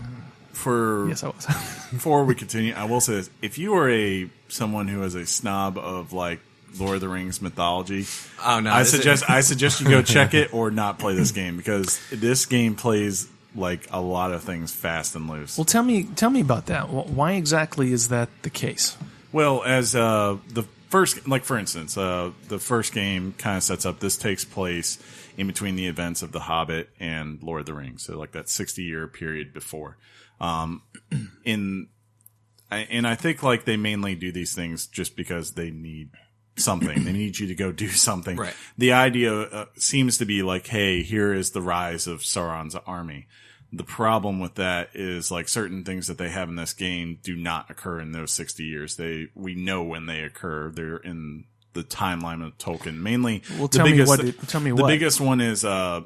for Yes, I was. before we continue, I will say this: if you are someone who is a snob of like Lord of the Rings mythology, Oh no! I this is- suggest you go check it or not play this game, because this game plays like a lot of things fast and loose. Well, tell me about that. Why exactly is that the case? Well, as the first, like for instance, the first game kind of sets up. This takes place in between the events of The Hobbit and Lord of the Rings, so like that 60-year period before. And I think like they mainly do these things just because they need something. They need you to go do something. Right. The idea seems to be like, hey, here is the rise of Sauron's army. The problem with that is like certain things that they have in this game do not occur in those 60 years. We know when they occur. They're in the timeline of Tolkien. Mainly, Well, the tell me biggest, what. Tell me the what. biggest one is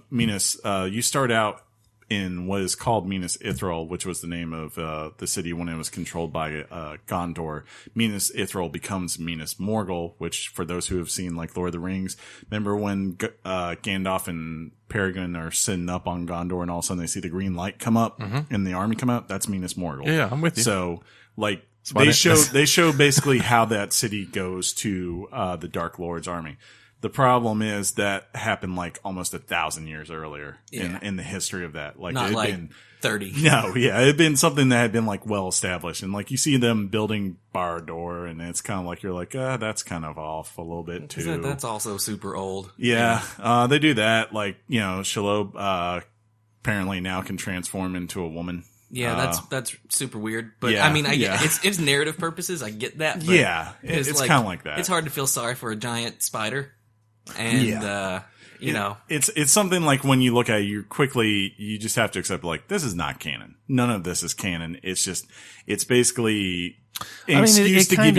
Minas. You start out in what is called Minas Ithil, which was the name of the city when it was controlled by Gondor. Minas Ithil becomes Minas Morgul, which for those who have seen like Lord of the Rings, remember when Gandalf and Peregrine are sitting up on Gondor and all of a sudden they see the green light come up and the army come out? That's Minas Morgul. Yeah, I'm with you. So like why they show basically how that city goes to the Dark Lord's army. The problem is that happened like almost 1,000 years earlier in the history of that. Like not it had like been 30. no, yeah, it had been something that had been like well established, and like you see them building Barad-dûr, and it's kind of like you're like, that's kind of off a little bit too. That's also super old. Yeah, they do that. Like Shelob apparently now can transform into a woman. Yeah, that's super weird. But yeah, I mean, yeah. it's narrative purposes. I get that. But Yeah, it's kind of like that. It's hard to feel sorry for a giant spider, and It's something like when you look at it, you just have to accept like this is not canon. None of this is canon. It's basically an excuse to give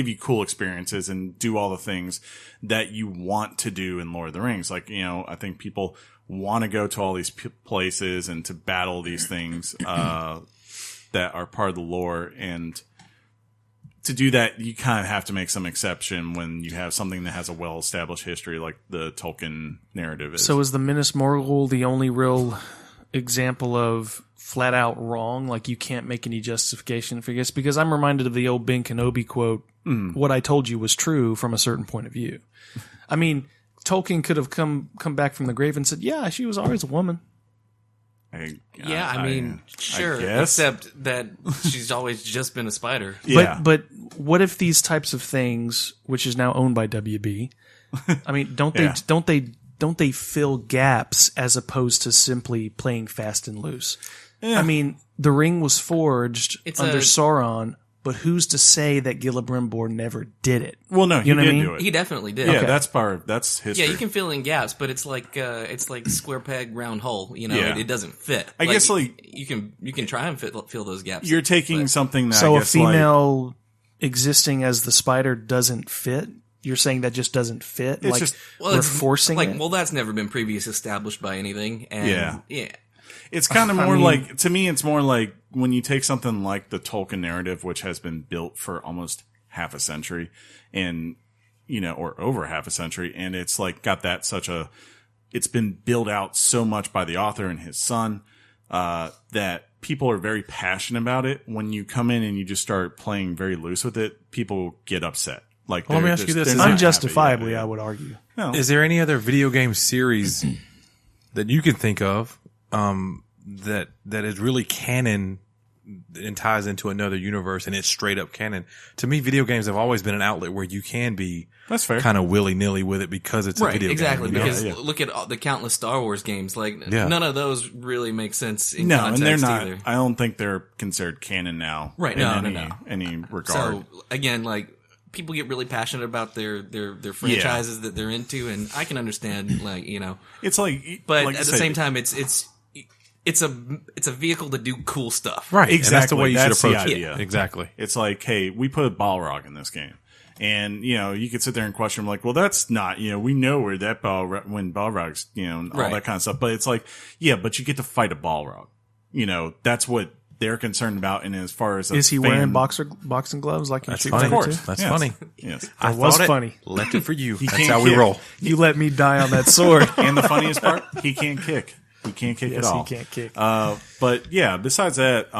you cool experiences and do all the things that you want to do in Lord of the Rings. Like, I think people want to go to all these places and to battle these things that are part of the lore, and to do that, you kind of have to make some exception when you have something that has a well-established history like the Tolkien narrative is. So is the Minas Morgul the only real example of flat out wrong? Like you can't make any justification for this? Because I'm reminded of the old Ben Kenobi quote, "What I told you was true from a certain point of view." I mean, Tolkien could have come back from the grave and said, "Yeah, she was always a woman." I mean, sure, guess. except that she's always just been a spider. Yeah. But what if these types of things, which is now owned by WB, I mean, don't they fill gaps as opposed to simply playing fast and loose? Yeah. I mean, the ring was forged It's under a- Sauron, but who's to say that Celebrimbor never did it? Well, no, he You know what I did mean? do it. He definitely did. Yeah, Okay. that's history. Yeah, you can fill in gaps, but it's like square peg, round hole. Yeah. It doesn't fit. I guess, like- you can try and fill those gaps. You're taking something that So I a guess like, female existing as the spider doesn't fit? You're saying that just doesn't fit? It's just- we're forcing it? Well, that's never been previously established by anything. And Yeah. It's kind of more mean- like, to me, it's more like when you take something like the Tolkien narrative, which has been built for almost half a century and, or over half a century. And it's like got that it's been built out so much by the author and his son, that people are very passionate about it. When you come in and you just start playing very loose with it, people get upset. Like, Well, let me ask you this. Is there- Unjustifiably, Yeah. I would argue. No. Is there any other video game series that you can think of that is really canon and ties into another universe and it's straight up canon? To me, video games have always been an outlet where you can be That's fair. kind of willy nilly with it because it's a Right, video exactly. game. You know? Because look at all the countless Star Wars games. Like, Yeah. none of those really make sense in No, and context they're not. either. I don't think they're considered canon now. Right, In no. any regard. So again, like, people get really passionate about their franchises that they're into, and I can understand, like, you know, it's like, but like at I the said, same time, it's a vehicle to do cool stuff. Right. And that's the Exactly. way you That's should the approach idea. it. Exactly. It's like, hey, we put a Balrog in this game. And, you know, you could sit there and question, like, well, that's not, you know, we know where that when Balrog's, you know, and all Right. that kind of stuff. But it's like, yeah, but you get to fight a Balrog. You know, that's what they're concerned about. And as far as Is he wearing boxing gloves like in That's Street funny. Fighter Of course. 2? That's Yes. funny. Yes. I was thought it, funny. Left it for you. That's can't how we kick. roll. You let me die on that sword. And the funniest part, he can't kick. He can't kick Yes, at all. he can't kick. But yeah, besides that,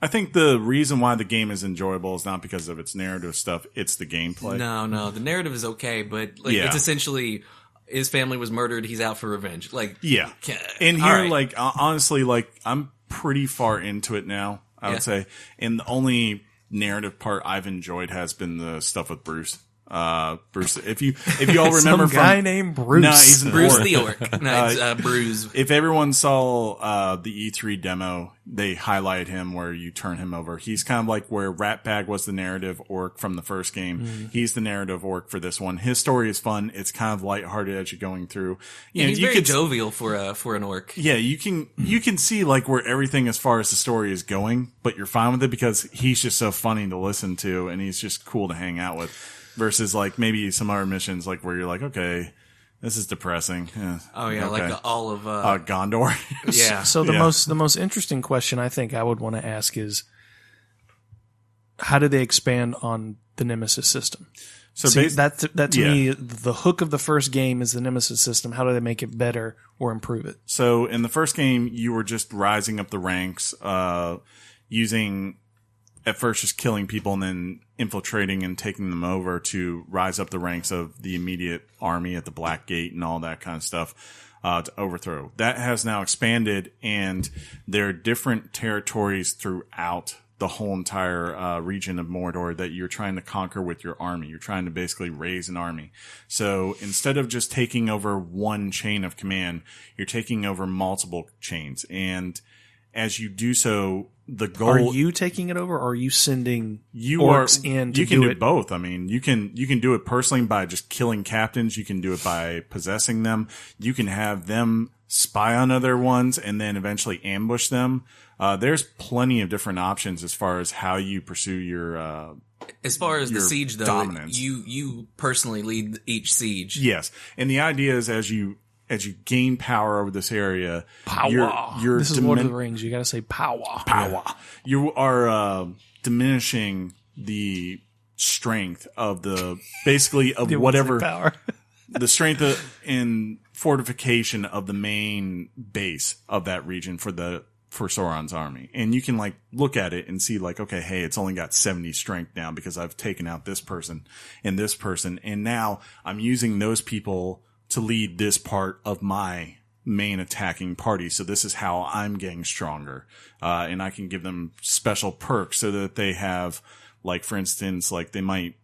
I think the reason why the game is enjoyable is not because of its narrative stuff; it's the gameplay. No, the narrative is okay, but like, Yeah. it's essentially his family was murdered. He's out for revenge. Like, Yeah, Ca- and all here, right. like honestly, like I'm pretty far into it now. I Yeah. would say, and the only narrative part I've enjoyed has been the stuff with Bruce. Bruce, if you all remember, Some guy from, named Bruce. No, he's an Bruce orc. the Orc. No, it's Bruise. If everyone saw the E3 demo, they highlight him where you turn him over. He's kind of like where Ratbag was the narrative orc from the first game. Mm-hmm. He's the narrative orc for this one. His story is fun. It's kind of lighthearted as you're going through. You know, He's you very could- jovial for an orc. Yeah, you can see like where everything as far as the story is going, but you're fine with it because he's just so funny to listen to and he's just cool to hang out with. Versus like maybe some other missions like where you're like, okay, this is depressing. Oh yeah, okay. like all of Gondor. yeah. So the Yeah. most interesting question I think I would want to ask is, how do they expand on the Nemesis system? So See, bas- that to yeah. me, the hook of the first game is the Nemesis system. How do they make it better or improve it? So in the first game, you were just rising up the ranks, using at first just killing people and then infiltrating and taking them over to rise up the ranks of the immediate army at the Black Gate and all that kind of stuff, to overthrow. That has now expanded and there are different territories throughout the whole entire region of Mordor that you're trying to conquer with your army. You're trying to basically raise an army. So instead of just taking over one chain of command, you're taking over multiple chains. And as you do so, the goal Are you taking it over, or are you sending you orcs are, in to you can do it? both. I mean, you can do it personally by just killing captains. You can do it by possessing them. You can have them spy on other ones and then eventually ambush them. There's plenty of different options as far as how you pursue your As far as the your siege, though, dominance. you personally lead each siege. yes. And the idea is as you gain power over this area, you're This is Lord of the Rings. You got to say power. power. You are diminishing the strength of the basically of whatever power. the strength and fortification of the main base of that region for Sauron's army. And you can like look at it and see like, okay, hey, it's only got 70 strength now because I've taken out this person. And now I'm using those people to lead this part of my main attacking party. So this is how I'm getting stronger. And I can give them special perks so that they have, like, for instance, like they might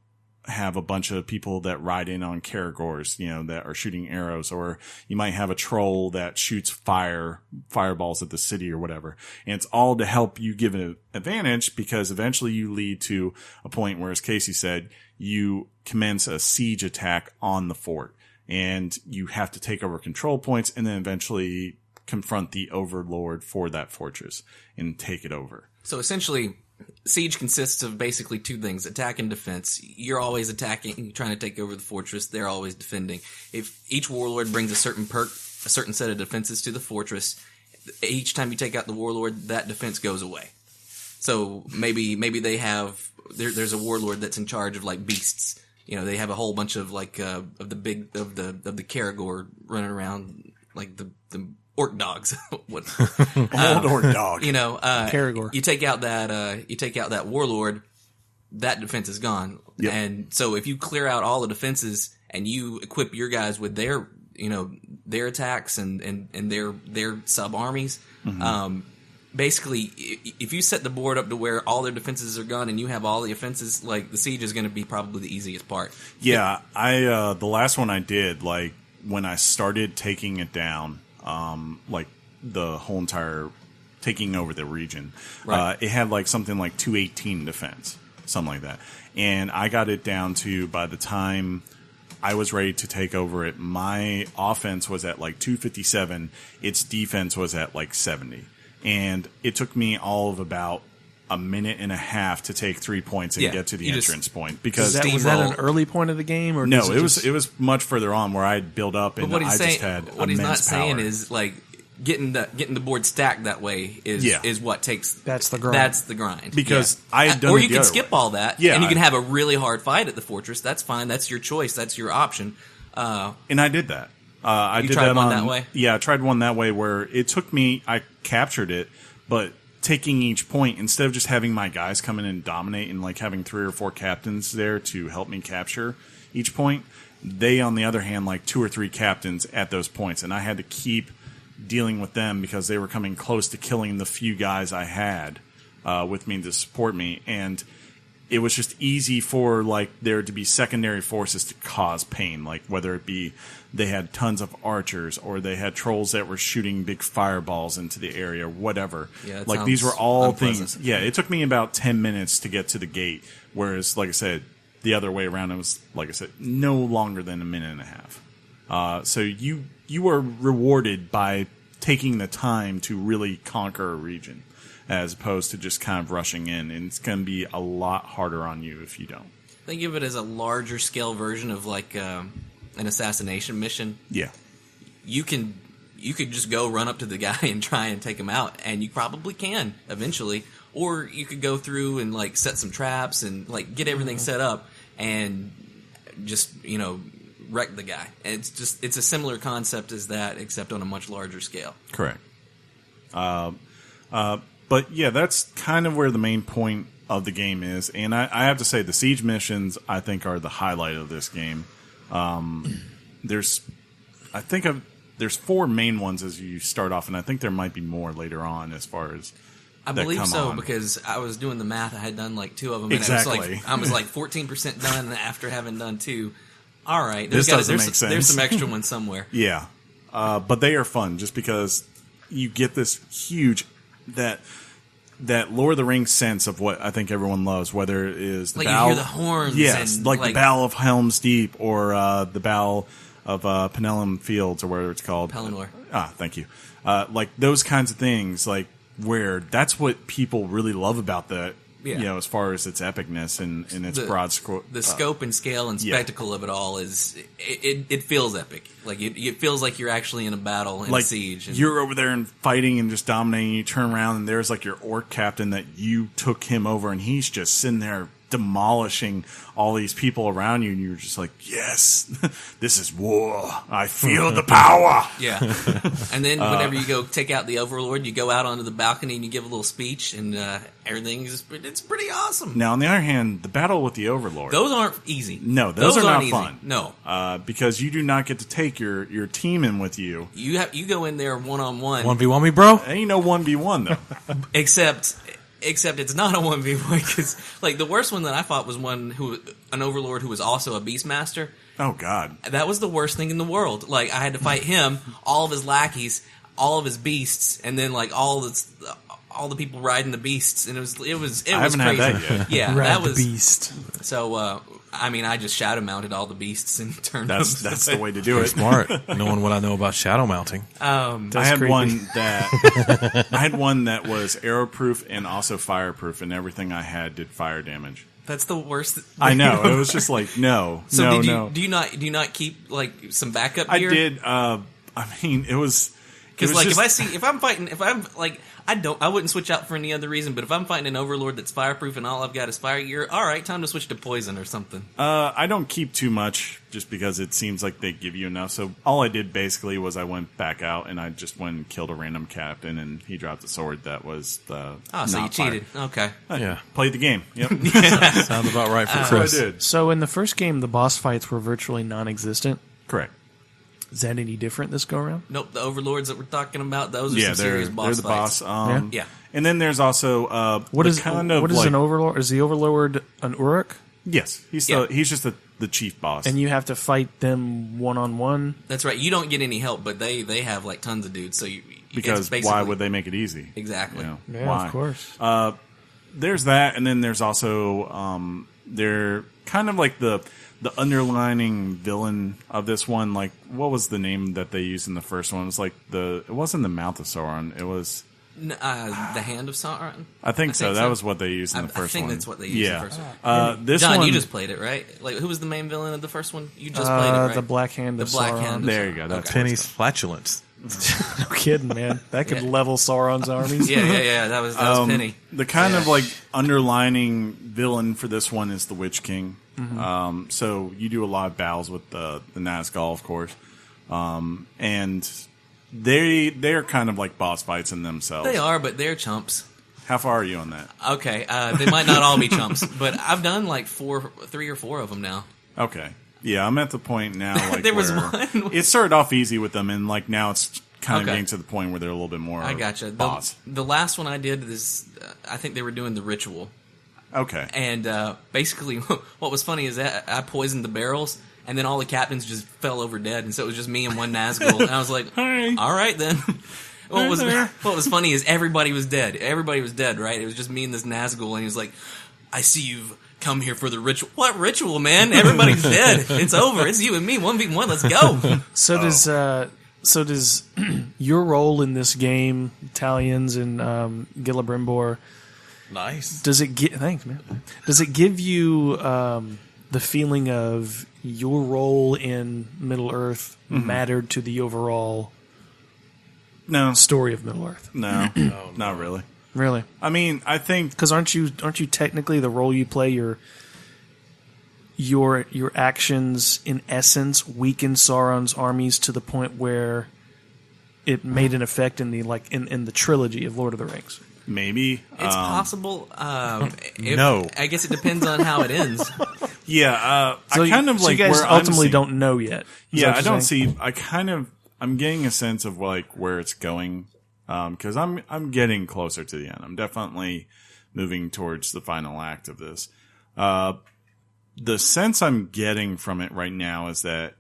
have a bunch of people that ride in on Caragors, you know, that are shooting arrows, or you might have a troll that shoots fireballs at the city or whatever. And it's all to help you give an advantage because eventually you lead to a point where, as Casey said, you commence a siege attack on the fort. And you have to take over control points and then eventually confront the overlord for that fortress and take it over. So essentially, siege consists of basically two things: attack and defense. You're always attacking, trying to take over the fortress. They're always defending. If each warlord brings a certain perk, a certain set of defenses to the fortress, each time you take out the warlord, that defense goes away. So maybe they have there's a warlord that's in charge of like beasts. You know, they have a whole bunch of like of the Caragor running around like the orc dogs. What? Old or dog. You know, Caragor. You take out that warlord. that defense is gone. Yep. And so if you clear out all the defenses and you equip your guys with their, their attacks and their sub armies, basically, if you set the board up to where all their defenses are gone and you have all the offenses, like, the siege is going to be probably the easiest part. Yeah, I the last one I did, like, when I started taking it down, like, the whole entire taking over the region, Right. It had, like, something like 218 defense, something like that. And I got it down to, by the time I was ready to take over it, my offense was at, like, 257. Its defense was at, like, 70. And it took me all of about a minute and a half to take 3 points and Yeah, get to the you just- entrance point. Because Was that an Steamroll. early point of the game, or no, does it was much further on where I had built up and But what I he's just saying, had what he's not immense saying power. is, like, getting the board stacked that way is what takes. That's the grind. That's the grind. Because Yeah. I had done or it you the can other skip way. all that, Yeah, and you can have a really hard fight at the fortress. That's fine. That's your choice. That's your option. And I did that. I You did tried that one on that way? Yeah, I tried one that way where it took me. I captured it, but taking each point instead of just having my guys come in and dominate and like having 3 or 4 captains there to help me capture each point. They, on the other hand, like 2 or 3 captains at those points, and I had to keep dealing with them because they were coming close to killing the few guys I had with me to support me, and it was just easy for like there to be secondary forces to cause pain, like whether it be they had tons of archers or they had trolls that were shooting big fireballs into the area, whatever. Yeah, it like these sounds were all unpleasant. things. Yeah, it took me about 10 minutes to get to the gate, whereas like I said, the other way around it was like I said, no longer than a minute and a half. So you are rewarded by taking the time to really conquer a region, as opposed to just kind of rushing in, and it's going to be a lot harder on you if you don't. Think of it as a larger scale version of like an assassination mission. Yeah. You could just go run up to the guy and try and take him out, and you probably can eventually. Or you could go through and like set some traps and like get everything set up and just wreck the guy. And it's a similar concept as that, except on a much larger scale. Correct. But yeah, that's kind of where the main point of the game is, and I have to say the siege missions I think are the highlight of this game. There's 4 main ones as you start off, and I think there might be more later on as far as I that believe come so on. because I was doing the math. I had done like 2 of them, and Exactly. I was like 14% done after having done 2. All right, This doesn't there's make sense. There's some extra ones somewhere. Yeah, but they are fun just because you get this huge that Lord of the Rings sense of what I think everyone loves, whether it is the Like you Battle, hear the horns, yes, and like the Battle of Helm's Deep or the Battle of Penellum Fields or whatever it's called. Pelennor. Thank you. Like those kinds of things, like where that's what people really love about the. Yeah. As far as its epicness and its broad scope. The scope and scale and yeah. spectacle of it all is it feels epic. Like it feels like you're actually in a battle in a siege. And you're over there and fighting and just dominating. You turn around and there's like your orc captain that you took him over, and he's just sitting there demolishing all these people around you, and you're just like, yes, this is war. I feel the power. yeah. And then whenever you go take out the Overlord, you go out onto the balcony and you give a little speech, and it's pretty awesome. Now, on the other hand, the battle with the Overlord. Those aren't easy. No, those are not aren't easy. fun. No. Because you do not get to take your team in with you. You go in there 1-on-1. 1v1 me, bro? Ain't no 1v1, though. Except it's not a 1v1 because like the worst one that I fought was an Overlord who was also a Beastmaster. Oh, God. That was the worst thing in the world. Like I had to fight him, all of his lackeys, all of his beasts, and then like all the people riding the beasts, and it was I haven't crazy. had that yet. Yeah, Rad that was beast. so. I just shadow mounted all the beasts and turned. That's the way to do it. Smart. Knowing what I know about shadow mounting. I had creepy. one that was arrow proof and also fireproof, and everything I had did fire damage. That's the worst. I know. It was just like no. So do you not keep like some backup I gear? did. I mean, it was Because was like just- I wouldn't switch out for any other reason. But if I'm fighting an overlord that's fireproof and all I've got is fire gear, all right, time to switch to poison or something. I don't keep too much just because it seems like they give you enough. So all I did basically was I went back out and I just went and killed a random captain and he dropped a sword that was the. Oh, so you not fire. cheated? Okay. Yeah. Played the game. Yep. Sounds about right for I Chris. did. So in the first game, the boss fights were virtually non-existent. Correct. Is that any different this go around? Nope. The overlords that we're talking about, those are Yeah, some they're serious boss the fights. boss. Yeah. And then there's also What the is like, an overlord? Is the overlord an Uruk? Yes, he's Yeah. he's just the chief boss. And you have to fight them one-on-one? That's right. You don't get any help, but they have like tons of dudes. So it's because basically, why would they make it easy? Exactly. You know, Yeah, why? of course. There's that, and then there's also they're kind of like the underlining villain of this one. Like, what was the name that they used in the first one? It was like it wasn't the Mouth of Sauron. It was. The Hand of Sauron. I think so. That so. was what they used in the first one. I think that's what they used in the first one. This John, one, you just played it, right? Like, who was the main villain of the first one? You just played it, right? The Black Hand The of Black Sauron. Hand. there you go. That's Okay. Penny's flatulence. No kidding, man. That could Yeah. level Sauron's armies. Yeah. That was Penny. The kind of like underlining villain for this one is the Witch King. So you do a lot of battles with the Nazgul, of course, and they're kind of like boss fights in themselves. They are, but they're chumps. How far are you on that? Okay, they might not all be chumps, but I've done like 3 or 4 of them now. Okay, yeah, I'm at the point now. Like There was where one- It started off easy with them, and like now it's kind of Okay. getting to the point where they're a little bit more. I gotcha. Boss. The last one I did is, I think they were doing the ritual. Okay. And basically, what was funny is that I poisoned the barrels, and then all the captains just fell over dead, and so it was just me and one Nazgul. And I was like, Hi. all right then. What was there. what was funny is everybody was dead. Everybody was dead, right? It was just me and this Nazgul, and he was like, I see you've come here for the ritual. What ritual, man? Everybody's dead. It's over. It's you and me, 1v1. Let's go. So does your role in this game, Italians and Gillibrimbor, Nice. does it get? Thanks, man. Does it give you the feeling of your role in Middle Earth mattered to the overall No, story of Middle Earth? no, not really. Really? I mean, I think Because aren't you technically the role you play your actions in essence weaken Sauron's armies to the point where it made an effect in the trilogy of Lord of the Rings? maybe It's possible. No. I guess it depends on how it ends. Yeah, So I kind of so like you guys where ultimately I'm don't know yet. Is Yeah, that I what don't you're saying? see. I'm getting a sense of like where it's going, because I'm getting closer to the end. I'm definitely moving towards the final act of this. The sense I'm getting from it right now is that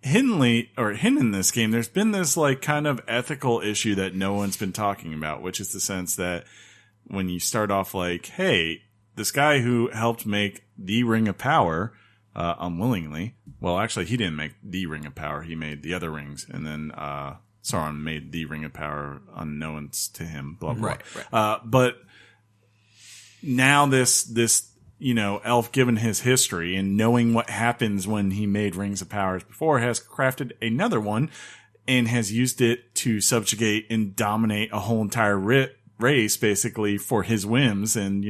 hidden in this game, there's been this like kind of ethical issue that no one's been talking about, which is the sense that when you start off like, hey, this guy who helped make the Ring of Power, unwillingly. Well, actually, he didn't make the Ring of Power. He made the other rings, and then Sauron made the Ring of Power unknown to him. Blah blah. Right. But now this elf, given his history and knowing what happens when he made Rings of Powers before, has crafted another one and has used it to subjugate and dominate a whole entire race, basically for his whims and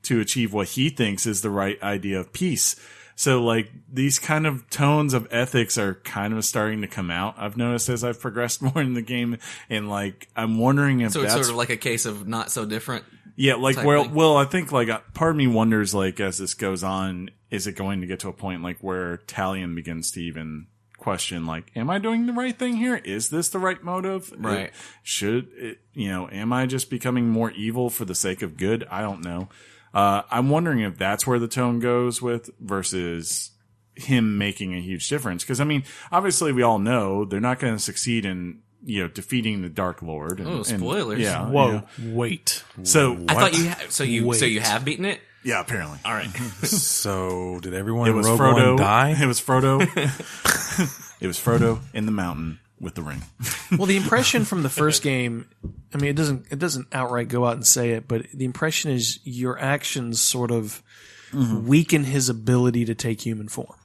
to achieve what he thinks is the right idea of peace. So like these kind of tones of ethics are kind of starting to come out. I've noticed as I've progressed more in the game, and like I'm wondering if So it's that's sort of like a case of not so different. yeah, like type well, thing. well, I think like part of me wonders like as this goes on, is it going to get to a point like where Talion begins to even question like, am I doing the right thing here? Is this the right motive? Right. Am I just becoming more evil for the sake of good? I don't know. I'm wondering if that's where the tone goes with versus him making a huge difference. Because I mean, obviously, we all know they're not going to succeed in defeating the Dark Lord. Oh, spoilers. Yeah. Whoa, wait. So I thought so you have beaten it. yeah, apparently. All right. So did everyone It in was Rogue Frodo. One die? It was Frodo. It was Frodo in the mountain with the ring. Well, the impression from the first game, I mean, it doesn't outright go out and say it, but the impression is your actions sort of weaken his ability to take human form.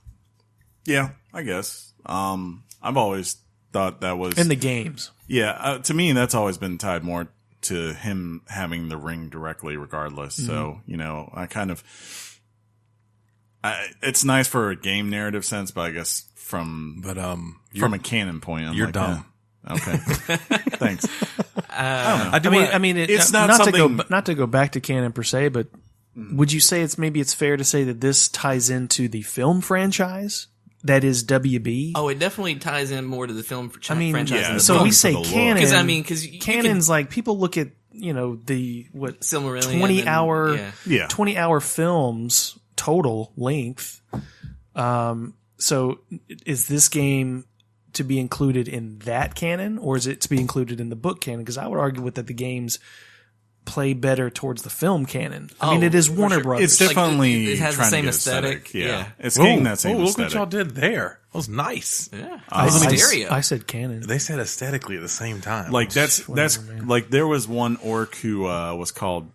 Yeah, I guess. I've always thought that was In the games. Yeah, to me, that's always been tied more to him having the ring directly, regardless. So, I kind of, it's nice for a game narrative sense, but I guess from a canon point, I'm you're like, dumb. Okay, thanks. I don't know. It's not something. Not to go back to canon per se, but would you say it's fair to say that this ties into the film franchise that is WB? Oh, it definitely ties in more to the film franchise. Than the So book. we say canon because canon's like people look at the Silmarillion 20 hour films total length. So is this game to be included in that canon, or is it to be included in the book canon? Because I would argue with that the games play better towards the film canon. I mean, it is Warner Brothers. It's definitely it has the trying same to get aesthetic. Yeah. It's getting that same look aesthetic. what y'all did there. That was nice. Yeah. I said canon. They said aesthetically at the same time. Like that's man. like there was one orc who was called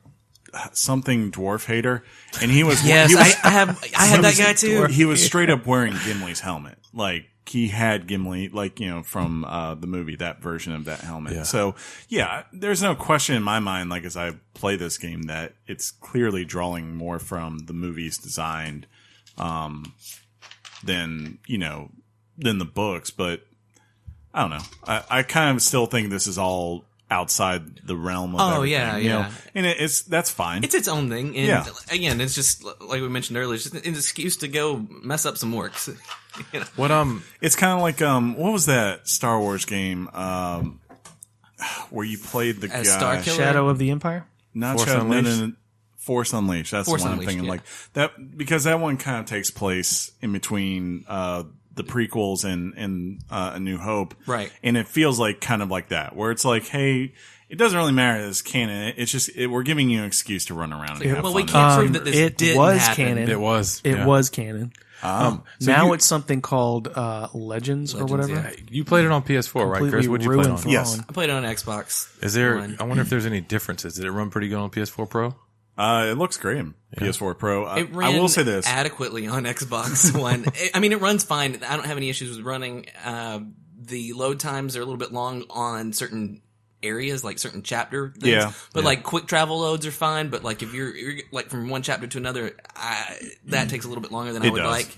something dwarf hater, and he was Yes, he was, I had that guy too. He was straight up wearing Gimli's helmet. Like he had Gimli, from the movie, that version of that helmet. Yeah. So yeah, there's no question in my mind, like as I play this game, that it's clearly drawing more from the movies designed than the books. But I don't know. I kind of still think this is all outside the realm of everything, you know? And that's fine. It's its own thing. And again, it's just like we mentioned earlier, it's just an excuse to go mess up some orcs. What it's kind of like what was that Star Wars game where you played the guy Starkiller? Shadow of the Empire? Not Force Shadow, Unleashed? no, Force Unleashed. That's Force the one Unleashed, I'm thinking. yeah. Like that, because that one kind of takes place in between the prequels and A New Hope, Right. And it feels like kind of like that, where it's like, hey, it doesn't really matter that it's canon. It's just we're giving you an excuse to run around and have Well, fun. we can't prove that this it didn't was happen. canon. it was. It yeah. was canon. So Now it's something called Legends or whatever. yeah. You played it on PS4, right, Chris? Completely What'd you play it ruined on? for Yes. Ron. I played it on Xbox. Is there? One. I wonder if there's any differences. Did it run pretty good on PS4 Pro? It looks great in PS4 Pro. It ran I will say this. adequately on Xbox One. It runs fine. I don't have any issues with running. The load times are a little bit long on certain areas, like certain chapter things. Yeah. But like quick travel loads are fine. But like if you're like from one chapter to another, that takes a little bit longer than I would does. like.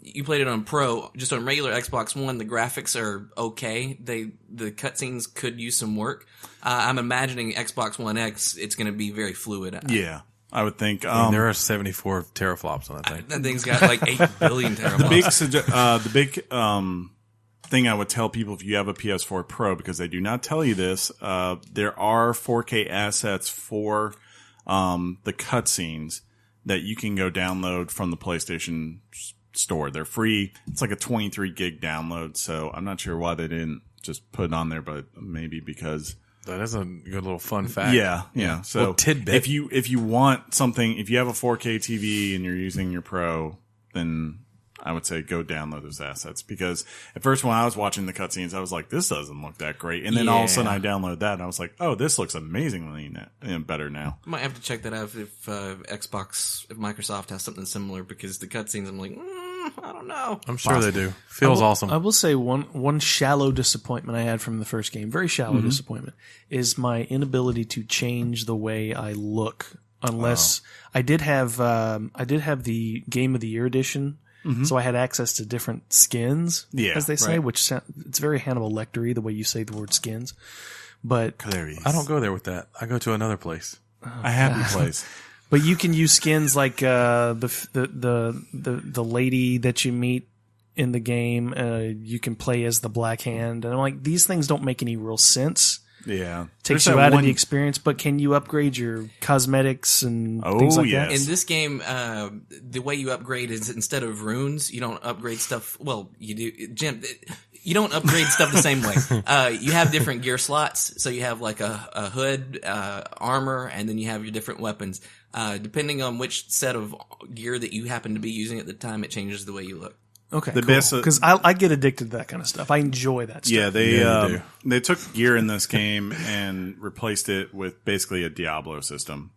You played it on Pro, just on regular Xbox One. The graphics are okay. The cutscenes could use some work. I'm imagining Xbox One X, it's going to be very fluid. Yeah, I would think. There are 74 teraflops on that thing. That thing's got like 8 billion teraflops. the big thing I would tell people if you have a PS4 Pro, because they do not tell you this, there are 4K assets for the cutscenes that you can go download from the PlayStation Store. They're free. It's like a 23 gig download, so I'm not sure why they didn't just put it on there, but maybe because... That is a good little fun fact. Yeah. So Little tidbit. if you want something, if you have a 4K TV and you're using your Pro, then I would say go download those assets, because at first when I was watching the cutscenes, I was like, this doesn't look that great. And then all of a sudden I downloaded that and I was like, oh, this looks amazingly better now. Might have to check that out if Microsoft has something similar, because the cutscenes, I'm like, I don't know. I'm sure they do. Feels awesome. I will say one shallow disappointment I had from the first game, very shallow disappointment, is my inability to change the way I look. Unless I did have the Game of the Year edition, so I had access to different skins, as they say, which it's very Hannibal Lecter-y the way you say the word skins. But I don't go there with that. I go to another place. A happy place. But you can use skins like the lady that you meet in the game. You can play as the Black Hand, and I'm like, these things don't make any real sense. Yeah, Takes you out of the experience. But can you upgrade your cosmetics and things like that? In this game, the way you upgrade is instead of runes, you don't upgrade stuff. Well, you do, Jim. You don't upgrade stuff the same way. You have different gear slots. So you have like a hood, armor, and then you have your different weapons. Depending on which set of gear that you happen to be using at the time, it changes the way you look. Okay, The best- because I get addicted to that kind of stuff. I enjoy that stuff. Yeah, Yeah, you do. they took gear in this game and replaced it with basically a Diablo system.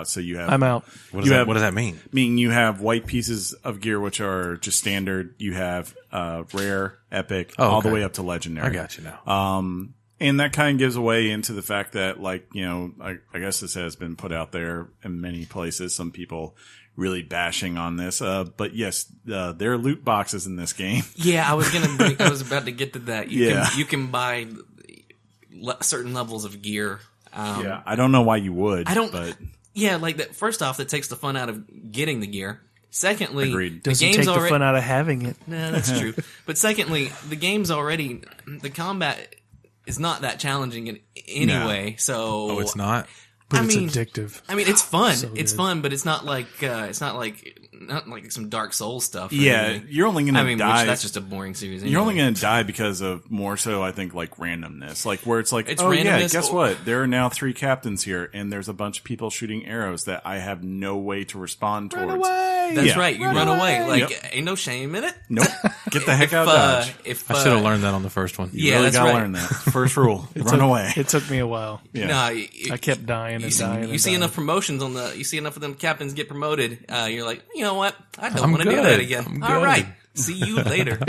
So you have I'm out. What does that mean? Meaning you have white pieces of gear which are just standard. You have rare, epic, all the okay. way up to legendary. I got you now. And that kind of gives away into the fact that, like, you know, I guess this has been put out there in many places. Some people really bashing on this. But yes, there are loot boxes in this game. Yeah, I was about to get to that. You can buy certain levels of gear. Yeah, I don't know why you would. I don't. But Yeah, like that. First off, that takes the fun out of getting the gear. Secondly, Agreed. the Doesn't game's take the already. fun out of having it. No, that's true. But secondly, the game's already the combat is not that challenging in any No. way. So Oh, it's not. But I it's mean- addictive. I mean, it's fun. So It's good. fun, but it's not like not like some Dark Souls stuff. Or yeah, anything. you're only going to I mean, die. which, that's just a boring series. You're only anyway. going to die because of more so, I think, like randomness. Like where it's like, It's oh yeah, randomness guess or- what? There are now 3 captains here, and there's a bunch of people shooting arrows that I have no way to respond towards. That's Yeah. right. You run away. Like Yep. ain't no shame in it. Nope. Get the heck out, Dodge. If I should have learned that on the first one. Yeah, Really that's gotta right. learn that. First rule: run away. It took me a while. Yeah. No, I kept dying and dying. You and see dying. enough promotions on the. You see enough of them captains get promoted. You're like, you know what? I don't I'm want to do good. that again. I'm All good. right. See you later.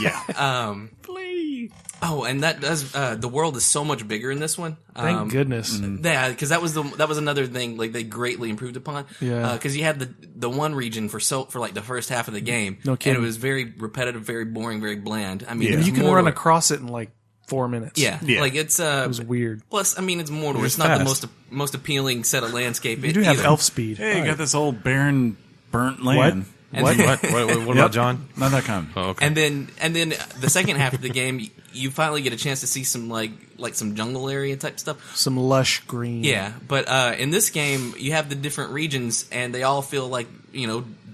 Yeah. Please. Oh, and that does. The world is so much bigger in this one. Thank goodness. Yeah, because that was another thing like they greatly improved upon. Yeah. Because you had the one region for like the first half of the game. No kidding. And it was very repetitive, very boring, very bland. I mean, Yeah. it's You can Mordor. run across it in like 4 minutes. Yeah, Yeah. like it's It was weird. Plus, I mean, it's Mordor. was It's not the fast. most appealing set of landscape. You do have elf speed. Hey, you got this old barren, burnt land. What about John? Not that kind. Oh, okay. And then the second half of the game, you finally get a chance to see some like some jungle area type stuff. Some lush green. Yeah, but in this game, you have the different regions, and they all feel like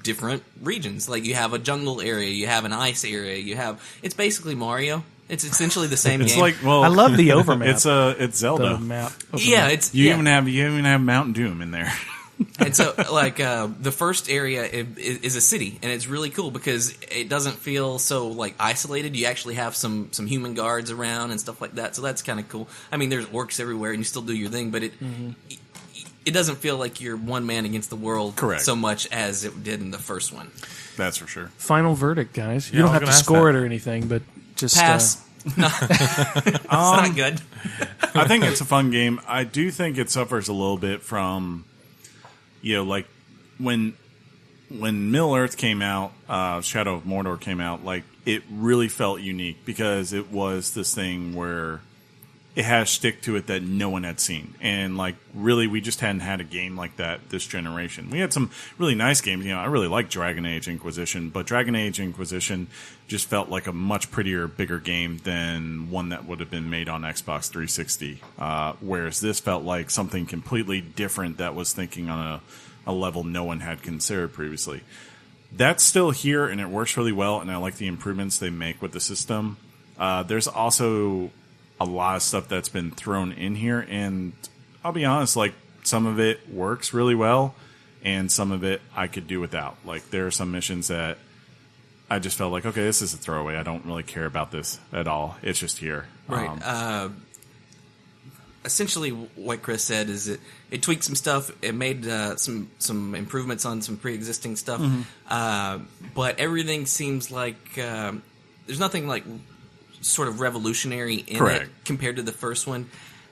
different regions. Like you have a jungle area, you have an ice area, it's basically Mario. It's essentially the same It's game. like, well, I love the overmap. it's Zelda. the map. yeah, it's You yeah. even have Mount Doom in there. And so, like, the first area is a city, and it's really cool because it doesn't feel so, like, isolated. You actually have some human guards around and stuff like that, so that's kind of cool. I mean, there's orcs everywhere, and you still do your thing, but it doesn't feel like you're one man against the world Correct. so much as it did in the first one. That's for sure. Final verdict, guys. You Yeah, don't I was have to gonna ask score that. it or anything, but just Pass. No. It's not good. I think it's a fun game. I do think it suffers a little bit from, like when Middle Earth came out, Shadow of Mordor came out, like it really felt unique because it was this thing where it has stick to it that no one had seen. And like really we just hadn't had a game like that this generation. We had some really nice games. I really like Dragon Age Inquisition, but Dragon Age Inquisition just felt like a much prettier, bigger game than one that would have been made on Xbox 360. Whereas this felt like something completely different that was thinking on a level no one had considered previously. That's still here and it works really well, and I like the improvements they make with the system. There's also a lot of stuff that's been thrown in here, and I'll be honest, like some of it works really well and some of it I could do without. Like there are some missions that I just felt like, okay, this is a throwaway. I don't really care about this at all. It's just here. Right. Essentially, what Chris said is it tweaked some stuff. It made some improvements on some pre-existing stuff. But everything seems like there's nothing like sort of revolutionary in Correct. it compared to the first one.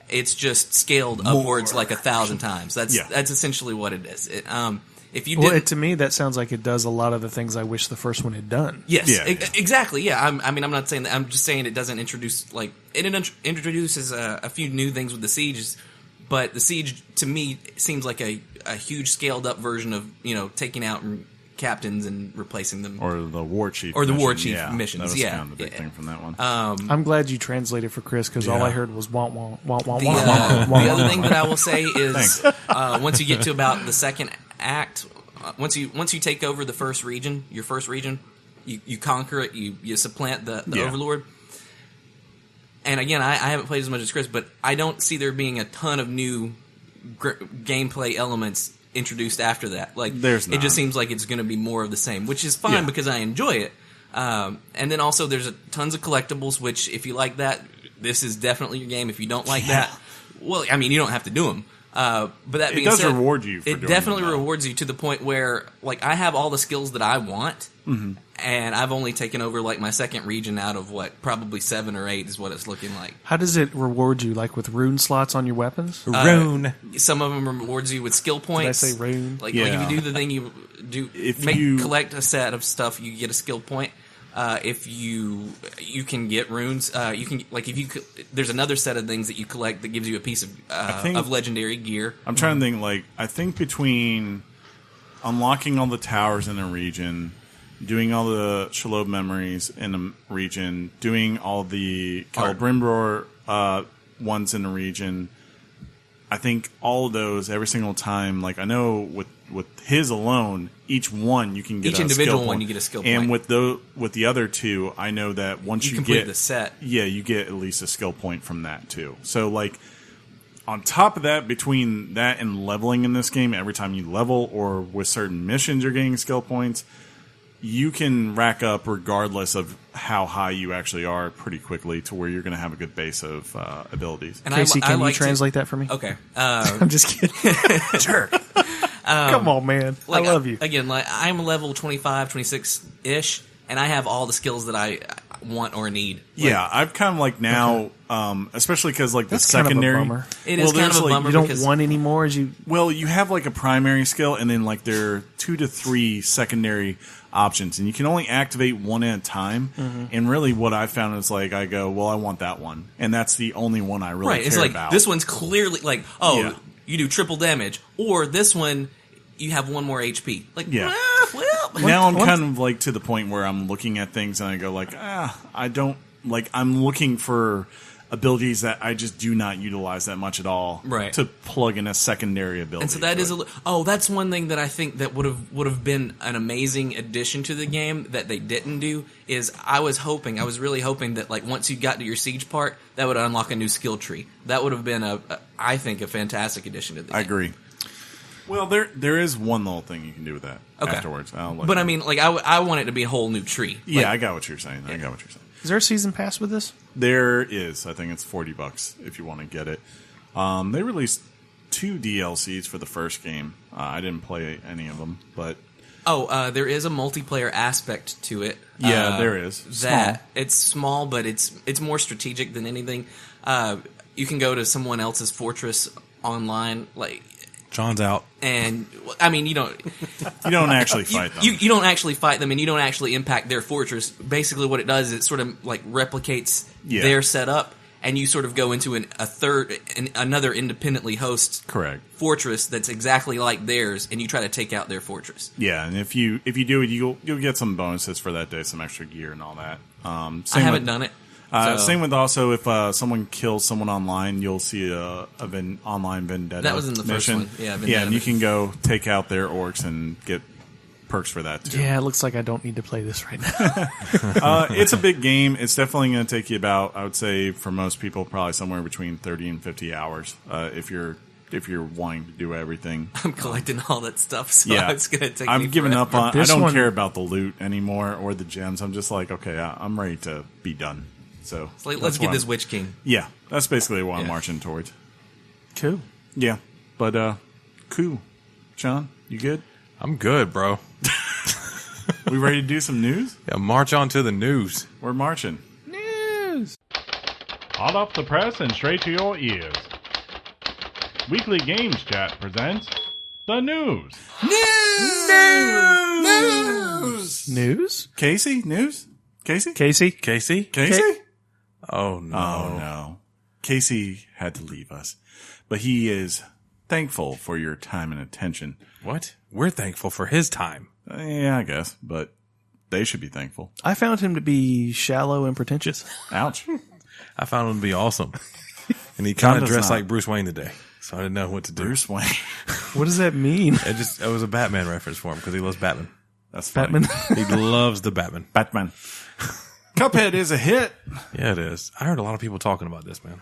It's just scaled upwards like 1,000 times. That's essentially what it is. If you Well, didn't, to me, that sounds like it does a lot of the things I wish the first one had done. yes, Yeah. exactly. Yeah, I mean, I'm not saying that. I'm just saying it doesn't introduce like it introduces a few new things with the siege, but the siege to me seems like a huge scaled up version of taking out captains and replacing them. Or the war chief. Or the war mission. chief missions, That was yeah. kind of the big thing from that one. I'm glad you translated for Chris because all I heard was wah wah wah wah The, wah wah the wah. other thing that I will say is Thanks. once you get to about the second act, once you take over the first region, your first region, you conquer it, you supplant the Yeah. overlord. And again, I haven't played as much as Chris, but I don't see there being a ton of new gameplay elements introduced after that. Like There's it just not. seems like it's going to be more of the same, which is fine Yeah. because I enjoy it. And then also there's tons of collectibles, which if you like that, this is definitely your game. If you don't like that, well, I mean, you don't have to do them. But that being does said, reward you for it doing definitely them, though. rewards you to the point where, like, I have all the skills that I want, Mm-hmm. and I've only taken over, like, my second region out of, probably 7 or 8 is what it's looking like. How does it reward you? Like with rune slots on your weapons? Rune. Some of them rewards you with skill points. Did I say rune? Like Yeah. if you do the thing you do, collect a set of stuff, you get a skill point. If you can get runes, you can there's another set of things that you collect that gives you a piece of legendary gear. I'm trying to think, I think between unlocking all the towers in a region, doing all the Shelob memories in a region, doing all the Celebrimbor ones in a region, I think all of those every single time, I know with his alone, each one you can get Each a individual skill one point. you get a skill and point. with the other two, I know that once you complete get the set, you get at least a skill point from that too. So on top of that, between that and leveling in this game, every time you level or with certain missions you're getting skill points, you can rack up regardless of how high you actually are pretty quickly to where you're going to have a good base of abilities. and Casey, can you like translate that for me? Okay, I'm just kidding. Jerk. Come on, man. I love you. Again, I'm level 25, 26-ish, and I have all the skills that I want or need. Yeah, I've kind of now, especially because the That's kind of a secondary. bummer. It is kind of a bummer You don't because want any more as you... Well, you have a primary skill, and then there are 2 to 3 secondary options, and you can only activate one at a time. Mm-hmm. And really, what I found is I go, well, I want that one, and that's the only one I really right, care it's about. this one's clearly Yeah. you do triple damage, or this one you have 1 more HP. Yeah. Well, Now I'm kind of to the point where I'm looking at things and I go I don't I'm looking for abilities that I just do not utilize that much at all, Right. to plug in a secondary ability. And so that to is it. that's one thing that I think that would have been an amazing addition to the game that they didn't do. Is I was really hoping that once you got to your siege part, that would unlock a new skill tree. That would have been I think a fantastic addition to the game. I agree. Well, there is one little thing you can do with that Okay. afterwards. But I mean, I want it to be a whole new tree. I got what you're saying. I got what you're saying. Is there a season pass with this? There is. I think it's $40 if you want to get it. They released 2 DLCs for the first game. I didn't play any of them, but there is a multiplayer aspect to it. yeah, there is. That it's small, but it's more strategic than anything. You can go to someone else's fortress online, John's out. and I mean you don't You don't actually fight them. you don't actually fight them, and you don't actually impact their fortress. Basically, what it does is it sort of replicates their setup, and you sort of go into another independently host Correct. fortress that's exactly like theirs, and you try to take out their fortress. Yeah, and if you do it, you'll get some bonuses for that day, some extra gear and all that. I haven't done it. So- Same with also if someone kills someone online, you'll see an online vendetta. That was in the first mission. one. Yeah, and vendetta you can go take out their orcs and get perks for that too. Yeah, it looks like I don't need to play this right now. It's a big game. It's definitely going to take you about, I would say, for most people, probably somewhere between 30 and 50 hours if you're wanting to do everything. I'm collecting all that stuff, so Yeah, it's going to take me I've given forever. up on. I This don't one- care about the loot anymore or the gems. I'm just okay, I'm ready to be done. So Let's that's get what this I'm- Witch King. Yeah, that's basically what I'm Yeah. marching towards. Cool. Yeah, but cool. Sean, you good? I'm good, bro. We ready to do some news? Yeah, march on to the news. We're marching. News. Hot off the press and straight to your ears. Weekly Games Chat presents the news. News? Casey, news? Casey? Casey? Casey? Casey? Oh, no. Oh no. Casey had to leave us. But he is thankful for your time and attention. What? We're thankful for his time. Yeah, I guess, but they should be thankful. I found him to be shallow and pretentious. Ouch. I found him to be awesome. And he John kind of does dressed not. like Bruce Wayne today. So I didn't know what to do. Bruce Wayne. What does that mean? It was a Batman reference for him because he loves Batman. That's funny. Batman? He loves the Batman. Batman. Cuphead is a hit. Yeah, it is. I heard a lot of people talking about this, man.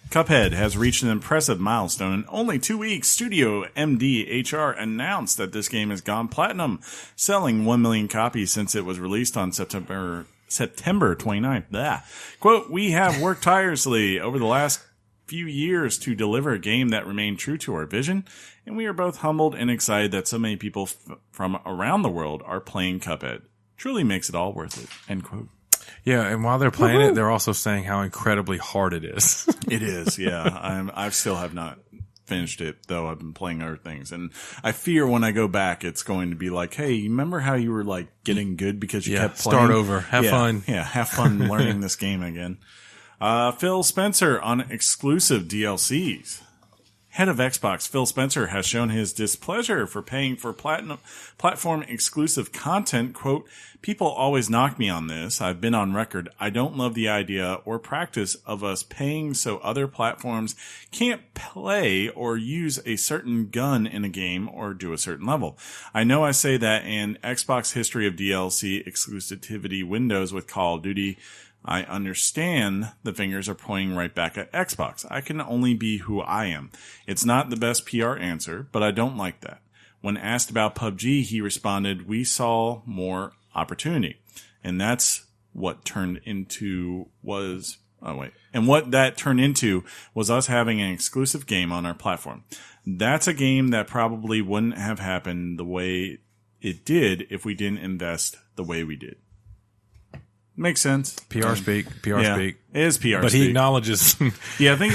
Cuphead has reached an impressive milestone. In only 2 weeks, Studio MDHR announced that this game has gone platinum, selling 1 million copies since it was released on September 29th. Blah. Quote, we have worked tirelessly over the last few years to deliver a game that remained true to our vision, and we are both humbled and excited that so many people from around the world are playing Cuphead. Truly makes it all worth it. End quote. Yeah, and while they're playing it, they're also saying how incredibly hard it is. It is, yeah. I still have not finished it, though I've been playing other things. And I fear when I go back, it's going to be like, hey, you remember how you were like getting good because you kept playing? Start over. Have fun. Yeah, have fun learning this game again. Phil Spencer on exclusive DLCs. Head of Xbox, Phil Spencer, has shown his displeasure for paying for platform exclusive content. Quote, people always knock me on this. I've been on record. I don't love the idea or practice of us paying so other platforms can't play or use a certain gun in a game or do a certain level. I know I say that in Xbox history of DLC exclusivity windows with Call of Duty, I understand the fingers are pointing right back at Xbox. I can only be who I am. It's not the best PR answer, but I don't like that. When asked about PUBG, he responded, we saw more opportunity. And that's what turned into was, and what that turned into was us having an exclusive game on our platform. That's a game that probably wouldn't have happened the way it did if we didn't invest the way we did. Makes sense. PR speak. It is PR but speak. he acknowledges. Yeah, I think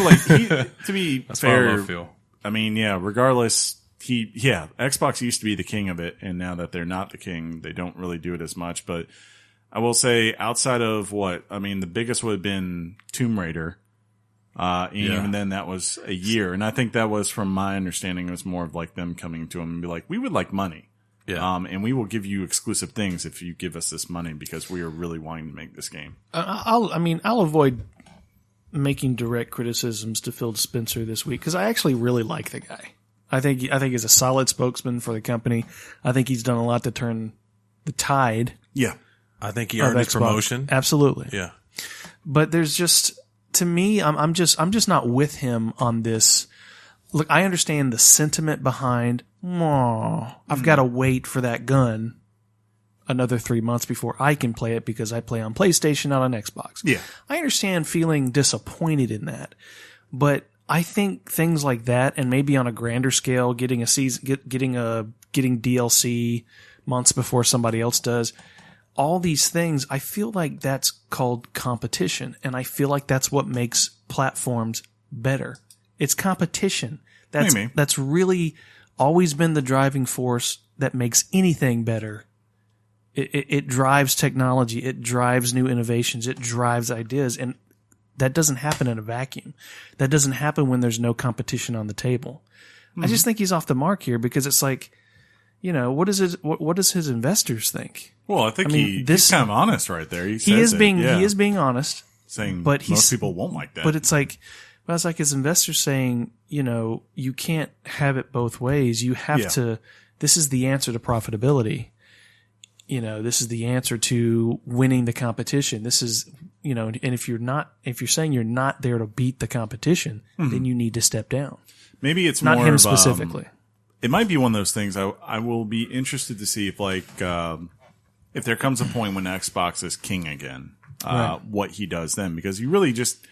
to be That's fair, why I love Phil. I mean, yeah, regardless, Xbox used to be the king of it, and now that they're not the king, they don't really do it as much. But I will say, outside of the biggest would have been Tomb Raider. Even then that was a year. And I think that was, from my understanding, it was more of like them coming to them and be like, we would like money. Yeah. And we will give you exclusive things if you give us this money because we are really wanting to make this game. I'll avoid making direct criticisms to Phil Spencer this week because I actually really like the guy. I think he's a solid spokesman for the company. I think he's done a lot to turn the tide. Yeah. I think he earned his promotion. Absolutely. Yeah. But there's just, to me, I'm just not with him on this. Look, I understand the sentiment behind, I've got to wait for that gun another 3 months before I can play it because I play on PlayStation, not on Xbox. Yeah. I understand feeling disappointed in that. But I think things like that, and maybe on a grander scale, getting a season, getting DLC months before somebody else does, all these things, I feel like that's called competition. And I feel like that's what makes platforms better. It's competition. That's really always been the driving force that makes anything better. It drives technology. It drives new innovations. It drives ideas. And that doesn't happen in a vacuum. That doesn't happen when there's no competition on the table. Mm-hmm. I just think he's off the mark here because it's like, what does his investors think? Well, I think he's kind of honest right there. He is being honest, saying but most people won't like that. But it's like his investors saying, you can't have it both ways. You have to. This is the answer to profitability. This is the answer to winning the competition. This is, and if you're saying you're not there to beat the competition, then you need to step down. Maybe it's not more him of, specifically. It might be one of those things. I will be interested to see if if there comes a point when Xbox is king again, right. What he does then, because you really just,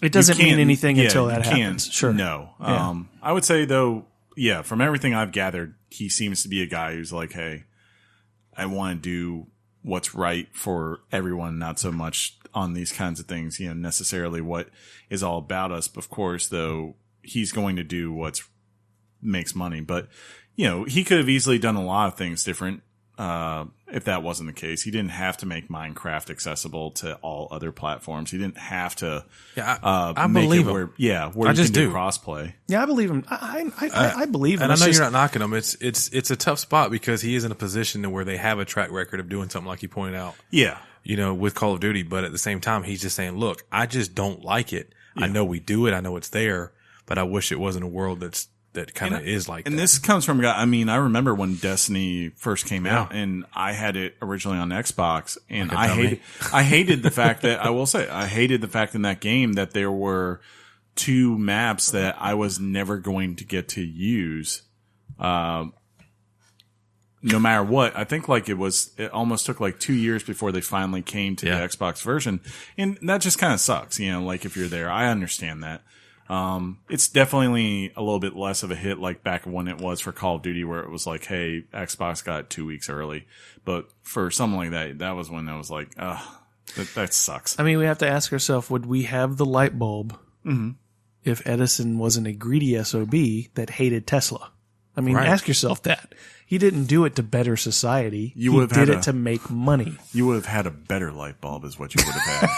it doesn't mean anything until that happens. Sure. No. Yeah. I would say though, from everything I've gathered, he seems to be a guy who's like, hey, I want to do what's right for everyone, not so much on these kinds of things, necessarily what is all about us. Of course, though, he's going to do what makes money. But, he could have easily done a lot of things different if that wasn't the case. He didn't have to make Minecraft accessible to all other platforms. He didn't have to I make believe it him. where I you just can do do. crossplay. Yeah, I believe him. I believe him. And I know you're not knocking him. It's a tough spot because he is in a position to where they have a track record of doing something like you pointed out. Yeah. With Call of Duty, but at the same time, he's just saying, look, I just don't like it. Yeah. I know we do it. I know it's there, but I wish it wasn't a world that kind of is like that. And this comes from a guy, I remember when Destiny first came out and I had it originally on Xbox and I hated the fact that, I will say, I hated the fact in that game that there were 2 maps that I was never going to get to use. No matter what, I think like it almost took like 2 years before they finally came to the Xbox version. And that just kind of sucks, like if you're there, I understand that. It's definitely a little bit less of a hit like back when it was for Call of Duty where it was like, hey, Xbox got it 2 weeks early. But for something like that was when I was like, that sucks. I mean, we have to ask ourselves, would we have the light bulb if Edison wasn't a greedy SOB that hated Tesla? I mean, ask yourself that. He didn't do it to better society. He did it to make money. You would have had a better light bulb is what you would have had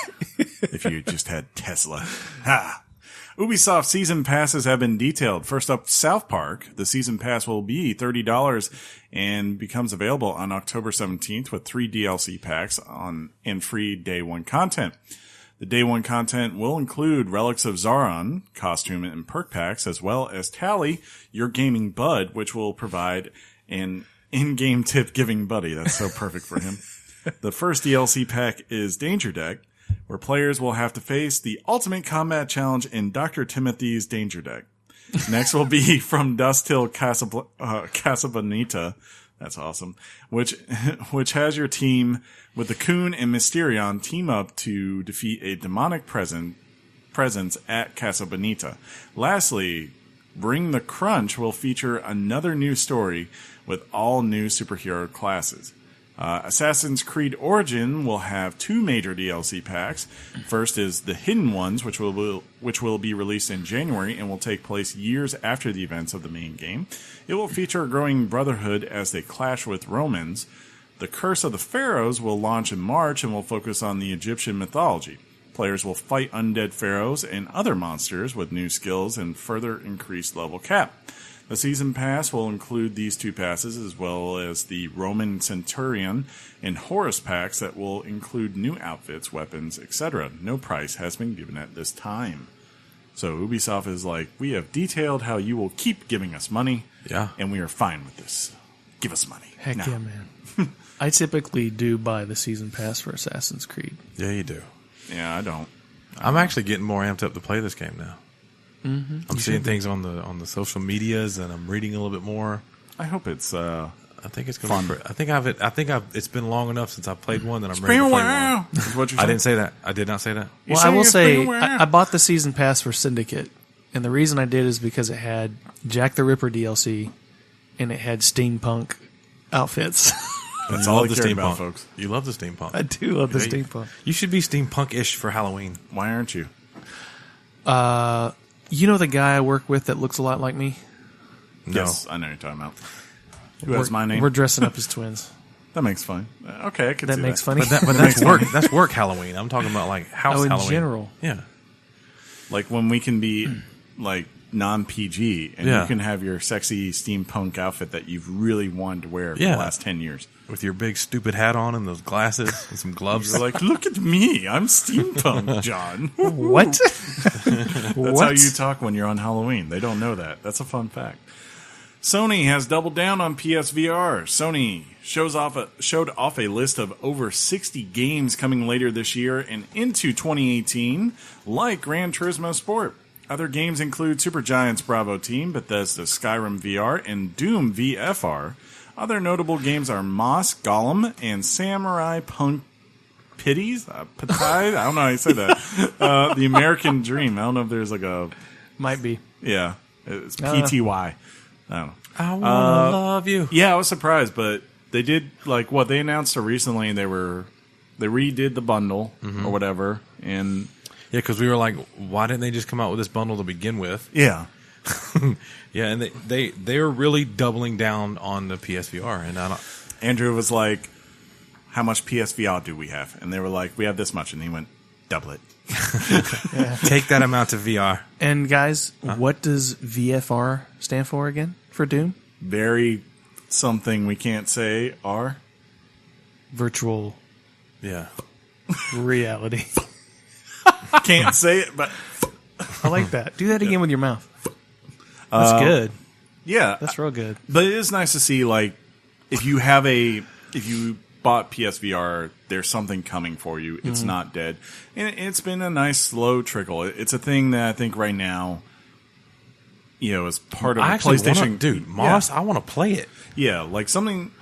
if you just had Tesla. Ha! Ubisoft season passes have been detailed. First up, South Park. The season pass will be $30 and becomes available on October 17th with 3 DLC packs and free day 1 content. The day 1 content will include Relics of Sauron, costume and perk packs, as well as Tally, your gaming bud, which will provide an in-game tip-giving buddy. That's so perfect for him. The first DLC pack is Danger Deck, where players will have to face the Ultimate Combat Challenge in Dr. Timothy's Danger Deck. Next will be From Dust Till Casablanca. That's awesome. Which has your team with the Coon and Mysterion team up to defeat a demonic presence at Casablanca. Lastly, Bring the Crunch will feature another new story with all new superhero classes. Assassin's Creed Origin will have 2 major DLC packs. First is the Hidden Ones, which will be released in January and will take place years after the events of the main game. It will feature a growing brotherhood as they clash with Romans. The Curse of the Pharaohs will launch in March and will focus on the Egyptian mythology. Players will fight undead pharaohs and other monsters with new skills and further increased level cap. The season pass will include these 2 passes as well as the Roman Centurion and Horus packs that will include new outfits, weapons, etc. No price has been given at this time. So Ubisoft is like, we have detailed how you will keep giving us money, and we are fine with this. Give us money. Heck yeah, man. I typically do buy the season pass for Assassin's Creed. Yeah, you do. Yeah, I don't. I'm actually getting more amped up to play this game now. Mm-hmm. I'm seeing things on the social medias, and I'm reading a little bit more. I hope it's I think it's going to be. I think it's been long enough since I've played one that I'm ready been to a play while. more. Is what you're I saying? didn't say that. I did not say that. Well, I will say, I bought the season pass for Syndicate, and the reason I did is because it had Jack the Ripper DLC, and it had steampunk outfits. That's You all love I the care steampunk, about, folks. You love the steampunk. I do love the Yeah, steampunk. You should be steampunk-ish for Halloween. Why aren't you? You know the guy I work with that looks a lot like me? No. Yes, I know you're talking about. Who has my name? We're dressing up as twins. That makes fun. Okay, I can That see makes that. funny. But that's work. That's work Halloween. I'm talking about like house Oh, in Halloween. general. Yeah. Like when we can be like non-PG and Yeah. you can have your sexy steampunk outfit that you've really wanted to wear for Yeah. the last 10 years. With your big stupid hat on and those glasses and some gloves. You're like, look at me. I'm steampunk, John. What? That's how you talk when you're on Halloween. They don't know that. That's a fun fact. Sony has doubled down on PSVR. Sony showed off a list of over 60 games coming later this year and into 2018, like Gran Turismo Sport. Other games include Supergiant's Bravo Team, Bethesda's Skyrim VR, and Doom VFR. Other notable games are Moss, Gollum, and Samurai Punk Pitties? I don't know how you say that. The American Dream. I don't know if there's like a... Might be. Yeah. It's PTY. I don't know. I want to love you. Yeah, I was surprised, but they did, like, what they announced recently, they redid the bundle or whatever, and... Yeah, because we were like, why didn't they just come out with this bundle to begin with? Yeah. Yeah, and they're really doubling down on the PSVR, and I don't. Andrew was like, how much PSVR do we have? And they were like, we have this much, and he went, double it. Take that amount to VR. And guys, what does VFR stand for again for Doom? Very something we can't say are. Virtual Yeah. reality. Can't say it, but I like that. Do that again with your mouth. That's good. yeah. That's real good. But it is nice to see, like, if you bought PSVR, there's something coming for you. It's not dead. And it's been a nice slow trickle. It's a thing that I think right now, is part of I actually PlayStation. dude, Moss, I want to play it. Yeah, like something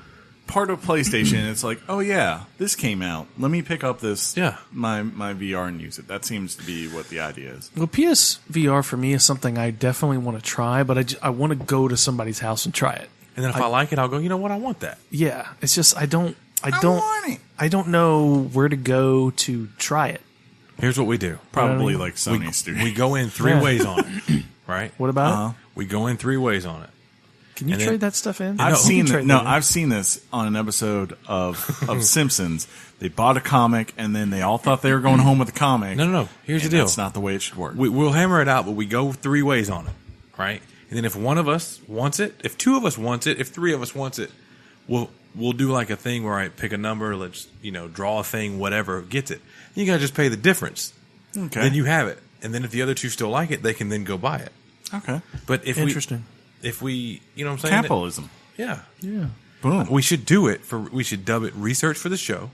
part of PlayStation. It's like, oh yeah, this came out. Let me pick up this. Yeah. my VR and use it. That seems to be what the idea is. Well, PSVR for me is something I definitely want to try, but I want to go to somebody's house and try it. And then if I like it, I'll go, you know what? I want that. Yeah, it's just I don't want it. I don't know where to go to try it. Here's what we do. Probably I mean? like Sony Studio. We go in three ways on it, right? What about it? We go in 3 ways on it. Can you and trade then- that stuff in? I've You seen can that. trade No, that in. I've seen this on an episode of Simpsons. They bought a comic, and then they all thought they were going home with the comic. No. Here's the and deal. That's not the way it should work. We'll hammer it out, but we go 3 ways on it, right? And then if one of us wants it, if 2 of us wants it, if 3 of us wants it, we'll do like a thing where I pick a number, let's draw a thing, whatever gets it. You gotta just pay the difference. Okay. Then you have it, and then if the other 2 still like it, they can then go buy it. Okay. But if Interesting. if we, you know what I'm saying? Capitalism. Yeah. Yeah. Boom. We should do it we should dub it research for the show,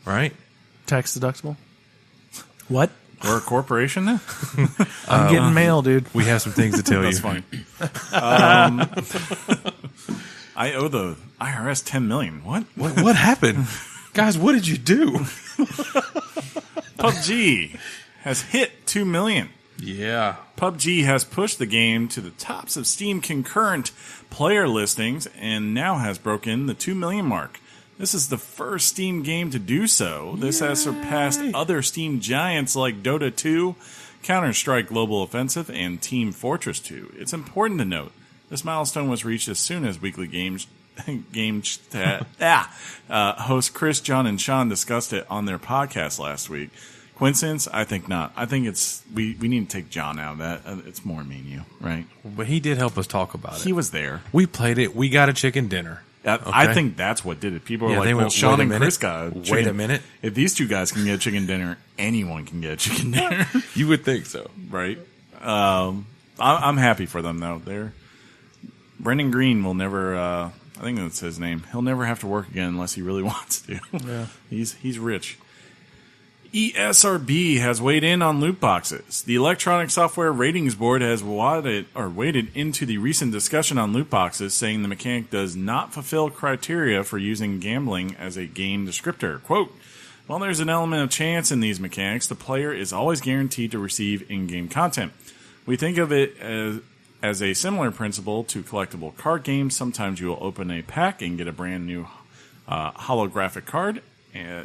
right? Tax deductible. What? We're a corporation now? I'm getting mail, dude. We have some things to tell That's you. funny. I owe the IRS $10 million. What? What happened? Guys, what did you do? PUBG has hit 2 million. Yeah. PUBG has pushed the game to the tops of Steam concurrent player listings and now has broken the 2 million mark. This is the first Steam game to do so. This has surpassed other Steam giants like Dota 2, Counter-Strike Global Offensive, and Team Fortress 2. It's important to note this milestone was reached as soon as Weekly Games host Chris, John, and Sean discussed it on their podcast last week. Coincidence? I think not. I think it's we need to take John out of that. It's more me and you, right? But he did help us talk about it. He was there. We played it. We got a chicken dinner. I think that's what did it. People were Yeah, like, they well, went, Sean "Wait a and minute. Chris got a chicken. Wait a minute." If these 2 guys can get a chicken dinner, anyone can get a chicken dinner, You would think so. right? I'm happy for them, though. Brendan Green will never, I think that's his name. He'll never have to work again unless he really wants to. Yeah. He's rich. ESRB has weighed in on loot boxes. The Electronic Software Ratings Board has waded into the recent discussion on loot boxes, saying the mechanic does not fulfill criteria for using gambling as a game descriptor. Quote, while there's an element of chance in these mechanics, the player is always guaranteed to receive in-game content. We think of it as a similar principle to collectible card games. Sometimes you will open a pack and get a brand new holographic card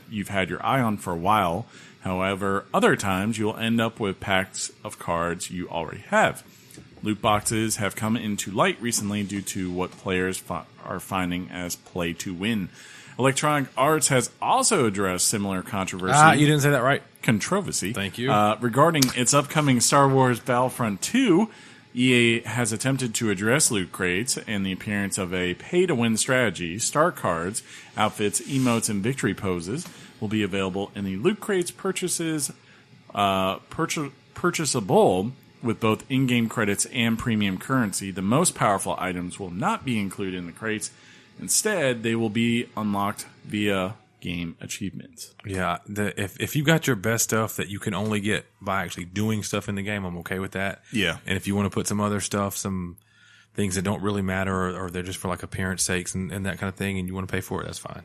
you've had your eye on for a while. However, other times you will end up with packs of cards you already have. Loot boxes have come into light recently due to what players are finding as play to win. Electronic Arts has also addressed similar controversy. You didn't say that right. Controversy. Thank you. Regarding its upcoming Star Wars Battlefront 2, EA has attempted to address loot crates and the appearance of a pay-to-win strategy. Star cards, outfits, emotes, and victory poses will be available in the loot crates purchasable with both in-game credits and premium currency. The most powerful items will not be included in the crates. Instead, they will be unlocked via game achievements. Yeah, if you got your best stuff that you can only get by actually doing stuff in the game, I'm okay with that. Yeah. And if you want to put some other stuff, some things that don't really matter, or they're just for like appearance sakes and that kind of thing, and you want to pay for it, that's fine.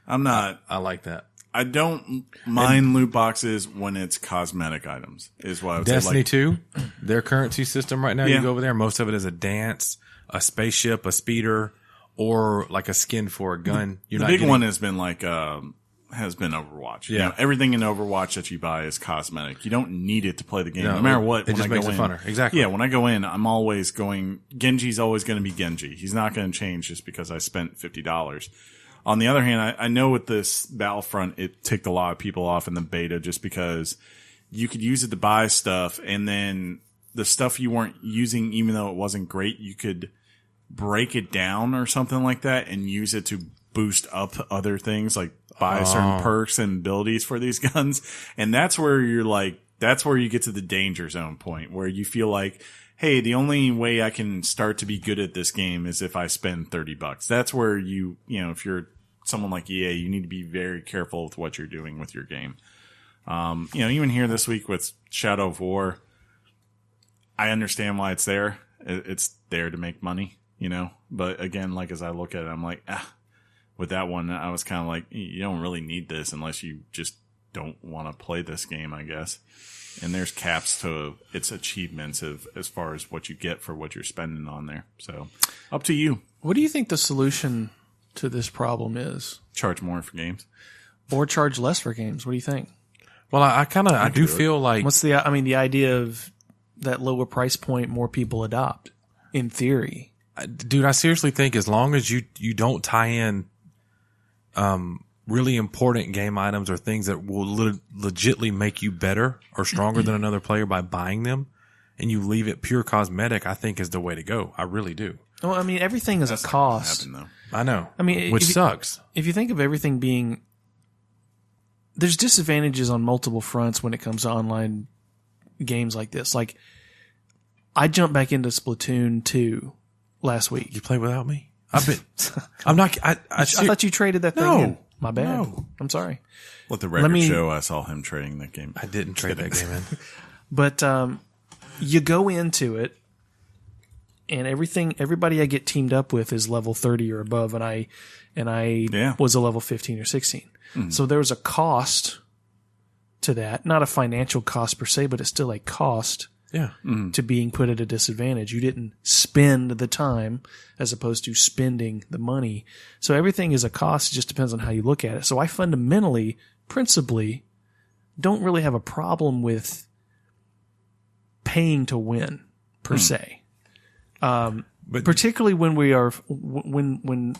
I like that. I don't mind loot boxes when it's cosmetic items, is what I would Destiny say. 2, their currency system right now, Yeah. you go over there, most of it is a dance, a spaceship, a speeder, or like a skin for a gun. The big one has been Overwatch. Yeah. You know, everything in Overwatch that you buy is cosmetic. You don't need it to play the game. No, No matter what, it when just I go makes it in, funner. Exactly. Yeah, when I go in, I'm always going, Genji's always going to be Genji. He's not going to change just because I spent $50. On the other hand, I know with this Battlefront, it ticked a lot of people off in the beta just because you could use it to buy stuff, and then the stuff you weren't using, even though it wasn't great, you could break it down or something like that and use it to boost up other things, like buy certain perks and abilities for these guns. And that's where that's where you get to the danger zone point where you feel like, hey, the only way I can start to be good at this game is if I spend $30. That's where if you're someone like EA, you need to be very careful with what you're doing with your game. Even here this week with Shadow of War, I understand why it's there. It's there to make money, But again, like as I look at it, I'm like, with that one, I was kind of like, you don't really need this unless you just don't want to play this game, I guess. And there's caps to its achievements as far as what you get for what you're spending on there. So up to you. What do you think the solution to this problem is? Charge more for games. Or charge less for games? What do you think? Well, I do feel like what's the idea of that lower price point more people adopt in theory. Dude, I seriously think as long as you don't tie in really important game items or things that will legitly make you better or stronger than another player by buying them, and you leave it pure cosmetic, I think is the way to go. I really do. Well, I mean, everything is a cost. I know. I mean, which sucks. If you think of everything being, there's disadvantages on multiple fronts when it comes to online games like this. Like, I jumped back into Splatoon 2 last week. You play without me? I'm not. I thought you traded that thing in. My bad. No. I'm sorry. Let the record show I saw him trading that game. I didn't trade that game in. But you go into it, and everybody I get teamed up with is level 30 or above, and I was a level 15 or 16. Mm-hmm. So there was a cost to that, not a financial cost per se, but it's still a cost. Yeah. Mm-hmm. To being put at a disadvantage. You didn't spend the time as opposed to spending the money. So everything is a cost. It just depends on how you look at it. So I principally, don't really have a problem with paying to win per se. But particularly when we are, when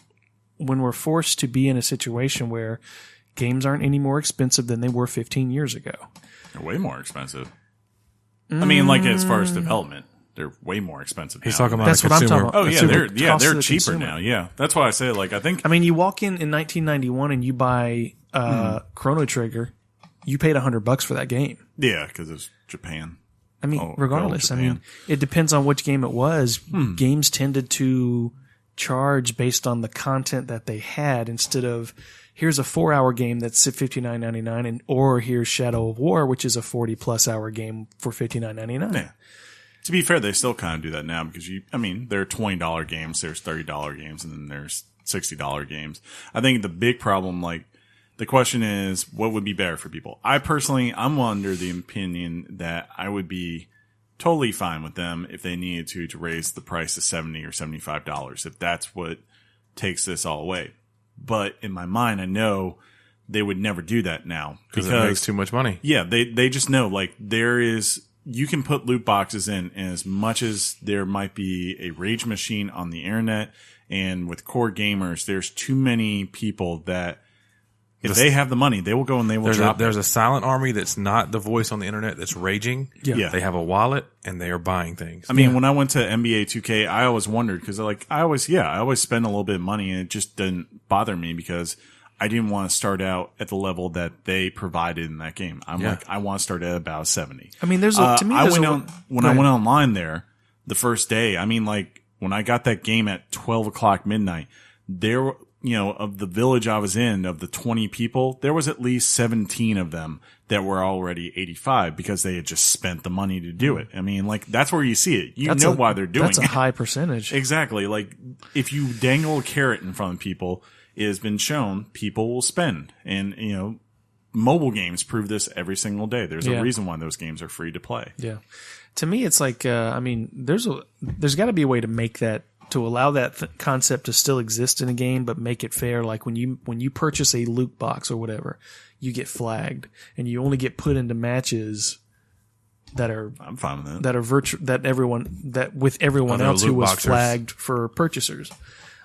we're forced to be in a situation where games aren't any more expensive than they were 15 years ago. They're way more expensive. I mean, like as far as development, they're way more expensive. He's talking about that's what I'm talking about. Oh yeah, they're cheaper consumer. now. Yeah, that's why I say like I think. I mean, you walk in 1991 and you buy Chrono Trigger, you paid $100 for that game. Yeah, because it's Japan. I mean, regardless, I mean, it depends on which game it was. Games tended to charge based on the content that they had instead of here's a 4-hour game that's $59.99 or here's Shadow of War, which is a 40+ hour game for $59.99. Yeah. To be fair, they still kind of do that now because there are $20 games, there's $30 games, and then there's $60 games. I think the big problem, like the question is, what would be better for people? I'm under the opinion that I would be totally fine with them if they needed to raise the price to $70 or $75, if that's what takes this all away. But in my mind, I know they would never do that now because it makes too much money. Yeah, they just know like you can put loot boxes in, and as much as there might be a rage machine on the internet and with core gamers, there's too many people that if they have the money, they will go and they will drop it. There's a silent army that's not the voice on the internet that's raging. Yeah. They have a wallet and they are buying things. I mean, when I went to NBA 2K, I always wondered because I always spend a little bit of money and it just didn't bother me because I didn't want to start out at the level that they provided in that game. Like, I want to start at about 70. I mean, when I went online there the first day, I mean, like when I got that game at 12 o'clock midnight, there of the village I was in, of the 20 people, there was at least 17 of them that were already 85 because they had just spent the money to do it. I mean, like, that's where you see it. You know why they're doing it. That's a high percentage. Exactly. Like, if you dangle a carrot in front of people, it has been shown people will spend. And, mobile games prove this every single day. There's a reason why those games are free to play. Yeah. To me, it's like, there's got to be a way to make that, to allow that concept to still exist in a game, but make it fair. Like when you purchase a loot box or whatever, you get flagged, and you only get put into matches that are. I'm fine with that. That are with everyone else who was flagged for purchasers.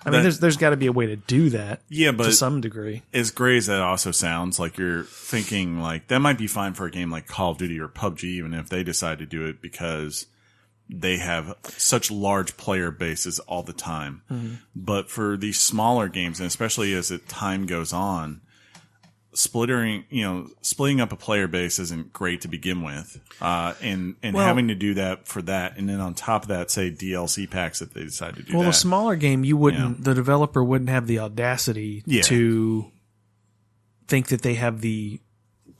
I mean, there's got to be a way to do that. Yeah, but to some degree, as gray as that also sounds, like you're thinking like that might be fine for a game like Call of Duty or PUBG, even if they decide to do it because they have such large player bases all the time. Mm-hmm. But for these smaller games, and especially as time goes on, splitting up a player base isn't great to begin with, and having to do that for that, and then on top of that, say DLC packs if they decide to do that. Well, a smaller game, the developer wouldn't have the audacity to think that they have the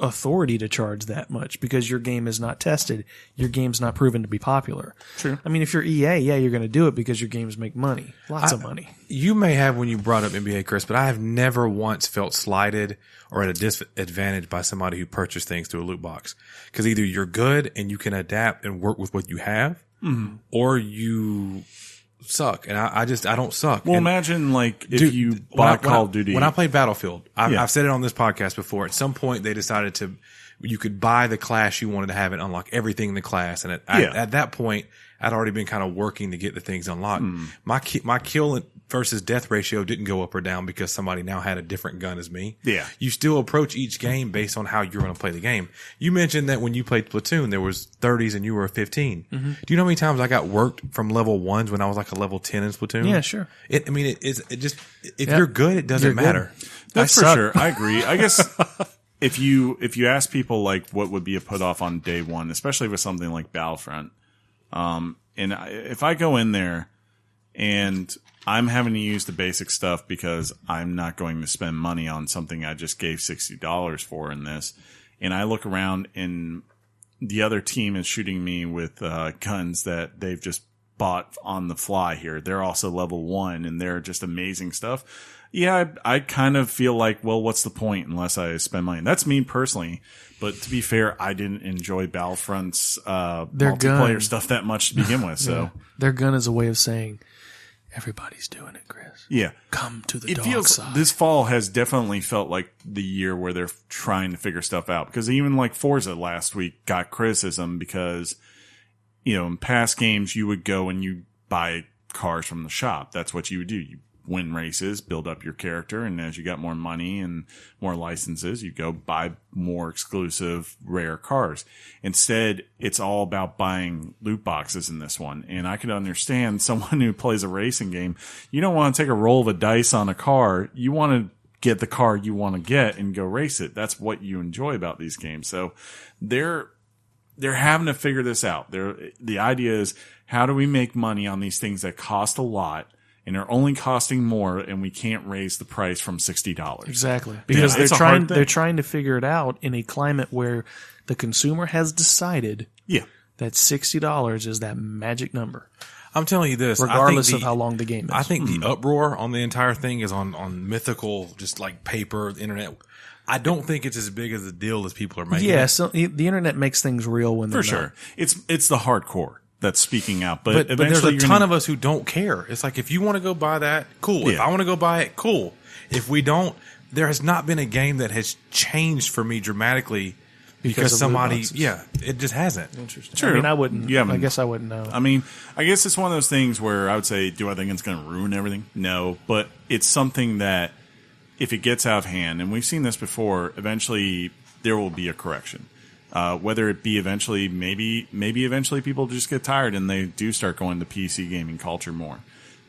authority to charge that much because your game is not tested, your game's not proven to be popular. True. I mean, if you're EA, you're going to do it because your games make money, lots of money. You may have when you brought up NBA, Chris, but I have never once felt slighted or at a disadvantage by somebody who purchased things through a loot box. Because either you're good and you can adapt and work with what you have, or you suck. And I don't suck. Well, and imagine if you bought Call of Duty. When I played Battlefield, I've said it on this podcast before. At some point, they decided you could buy the class you wanted to have and unlock everything in the class. And at that point, I'd already been kind of working to get the things unlocked. My kill versus death ratio didn't go up or down because somebody now had a different gun as me. Yeah. You still approach each game based on how you're going to play the game. You mentioned that when you played Splatoon, there was 30s and you were a 15. Do you know how many times I got worked from level 1s when I was like a level 10 in Splatoon? Yeah, sure. If you're good, it doesn't matter. That's for sure. I agree. I guess if you ask people what would be a put off on day one, especially with something like Battlefront, if I go in there and I'm having to use the basic stuff because I'm not going to spend money on something I just gave $60 for in this, and I look around and the other team is shooting me with guns that they've just bought on the fly here. They're also level 1 and they're just amazing stuff. Yeah, I kind of feel like, well, what's the point unless I spend money? That's me personally. But to be fair, I didn't enjoy Battlefront's multiplayer stuff that much to begin with. So their gun is a way of saying, everybody's doing it, Chris. Yeah. Come to the dark side. This fall has definitely felt like the year where they're trying to figure stuff out. Because even Forza last week got criticism because, in past games, you would go and you buy cars from the shop. That's what you would do. You win races, build up your character, and as you got more money and more licenses, you go buy more exclusive rare cars. Instead, it's all about buying loot boxes in this one. And I can understand someone who plays a racing game, you don't want to take a roll of a dice on a car. You want to get the car you want to get and go race it. That's what you enjoy about these games. So they're having to figure this out. The idea is, how do we make money on these things that cost a lot and are only costing more, and we can't raise the price from $60. Exactly. Because they're trying to figure it out in a climate where the consumer has decided that $60 is that magic number. I'm telling you this, regardless of how long the game is. I think the uproar on the entire thing is on mythical, just like paper, the internet. I don't think it's as big as the deal as people are making. Yeah, so the internet makes things real when they're for sure. It's the hardcore that's speaking out, but there's a ton of us who don't care. It's like, if you want to go buy that, cool. If I want to go buy it, cool. If we don't, there has not been a game that has changed for me dramatically because somebody, it just hasn't. Interesting. True. I mean, I wouldn't. I guess I wouldn't know. I mean, I guess it's one of those things where I would say, do I think it's going to ruin everything? No, but it's something that if it gets out of hand, and we've seen this before, eventually there will be a correction. Whether it be eventually, maybe eventually people just get tired and they do start going to PC gaming culture more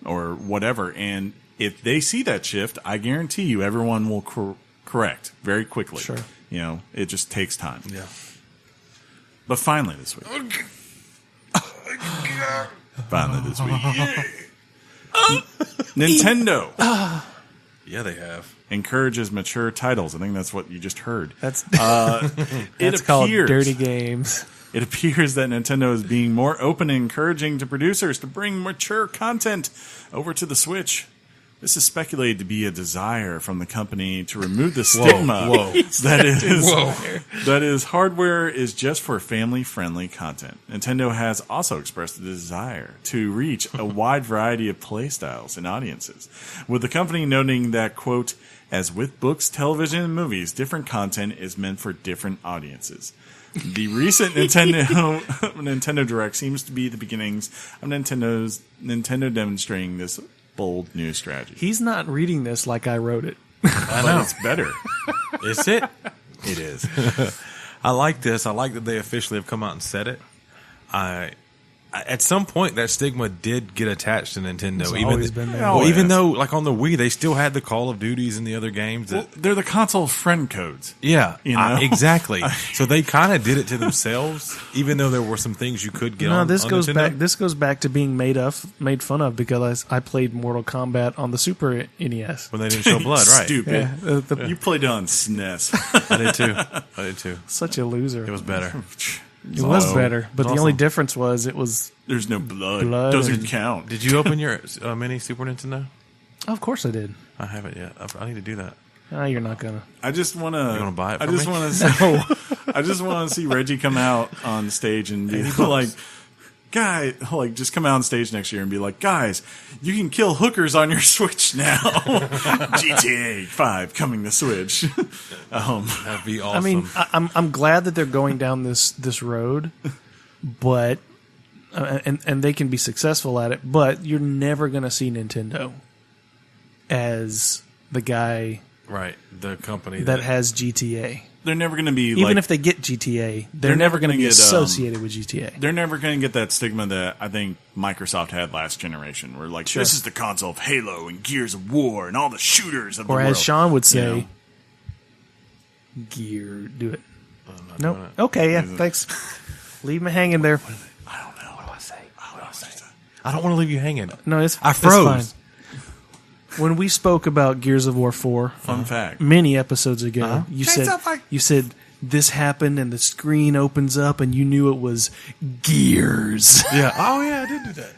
or whatever. And if they see that shift, I guarantee you everyone will correct very quickly. Sure. It just takes time. Yeah. But finally this week. Nintendo. Yeah, they have. Encourages mature titles. I think that's what you just heard. That's called dirty games. It appears that Nintendo is being more open and encouraging to producers to bring mature content over to the Switch. This is speculated to be a desire from the company to remove the stigma that is hardware is just for family-friendly content. Nintendo has also expressed a desire to reach a wide variety of playstyles and audiences, with the company noting that, quote, as with books, television, and movies, different content is meant for different audiences. The recent Nintendo Direct seems to be the beginnings of Nintendo demonstrating this bold new strategy. He's not reading this like I wrote it. I know. But it's better. Is it? It is. I like this. I like that they officially have come out and said it. at some point that stigma did get attached to Nintendo. It's always been there. Oh, Even yeah. though, like on the Wii, they still had the Call of Duties and the other games. That, They're the console friend codes. yeah, You know? exactly. So they kind of did it to themselves, even though there were some things you could get No, on. this on goes Nintendo. back. This goes back to being made fun of because I played Mortal Kombat on the Super NES. when they didn't show blood, right? Stupid. Yeah, You played it on SNES. I did too. such a loser. It was better. It was better, but the awesome. only difference was it was. There's no blood. Blood Doesn't and- count. Did you open your mini Super Nintendo? Of course, I did. I haven't yet. I need to do that. You're not gonna. I just want to. You wanna buy it I for just me? want to. I just want to see Reggie come out on stage and be like, just come out on stage next year and be like, guys, you can kill hookers on your Switch now. GTA 5 coming to Switch. That'd be awesome. I mean, I'm glad that they're going down this road, but and they can be successful at it. But you're never going to see Nintendo as the guy right, the company that has GTA. They're never going to be Even if they get GTA, they're never going to be get, associated with GTA. they're never going to get that stigma that I think Microsoft had last generation. Where like, this is the console of Halo and Gears of War and all the shooters of Or the world. as Sean would say, You know? gear, do it. not Nope. doing it. Okay, yeah, thanks. Leave me hanging there. I don't know. What do I say? I don't want to leave you hanging. No, it's I it's froze. fine. When we spoke about Gears of War 4 Fun fact. many episodes ago, you Say said something. you said this happened and the screen opens up and you knew it was Gears. Yeah. Oh yeah, I did do that.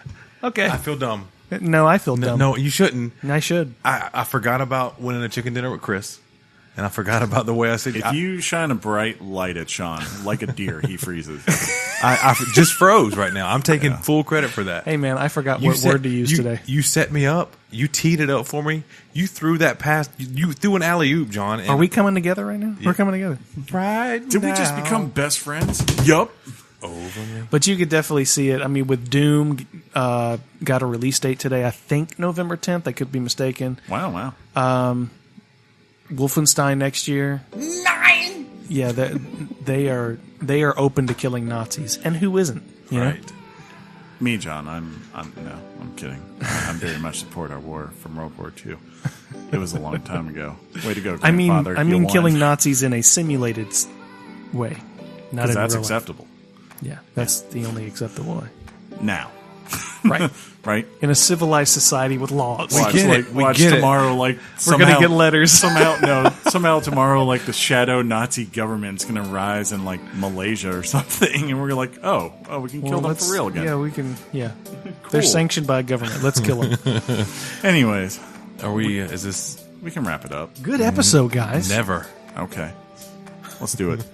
Okay. I feel dumb. No, I feel dumb. No, you shouldn't. I should. I forgot about winning a chicken dinner with Chris, and I forgot about the way I said. If you shine a bright light at Sean, like a deer, he freezes. I just froze right now. I'm taking full credit for that. Hey man, I forgot what word to use today. You set me up. You teed it up for me. You threw that pass. You threw an alley oop, John. And Are we coming together right now? We're coming together. right? Did we just become best friends? Yup. But you could definitely see it. I mean, with Doom got a release date today. I think November 10th. I could be mistaken. Wow. Wolfenstein next year. 9. Yeah, they are open to killing Nazis, and who isn't? You know? Right. Me, John, I'm kidding. I'm very much support our war from World War II. It was a long time ago. Way to go, I mean, grandfather. You won. killing Nazis in a simulated way, not in Because that's real life. acceptable. Yeah, that's the only acceptable way. Now. Right. Right? In a civilized society with laws. Watch, get it. like, We watch get it. tomorrow, like, We're going to get letters. somehow tomorrow, like, the shadow Nazi government's going to rise in, like, Malaysia or something, and we're like, oh, we can kill them for real again. Yeah, we can. Yeah. They're sanctioned by a government. Let's kill them. Anyways, Are we? Is this we can wrap it up. Good episode, guys. never? Okay. Let's do it.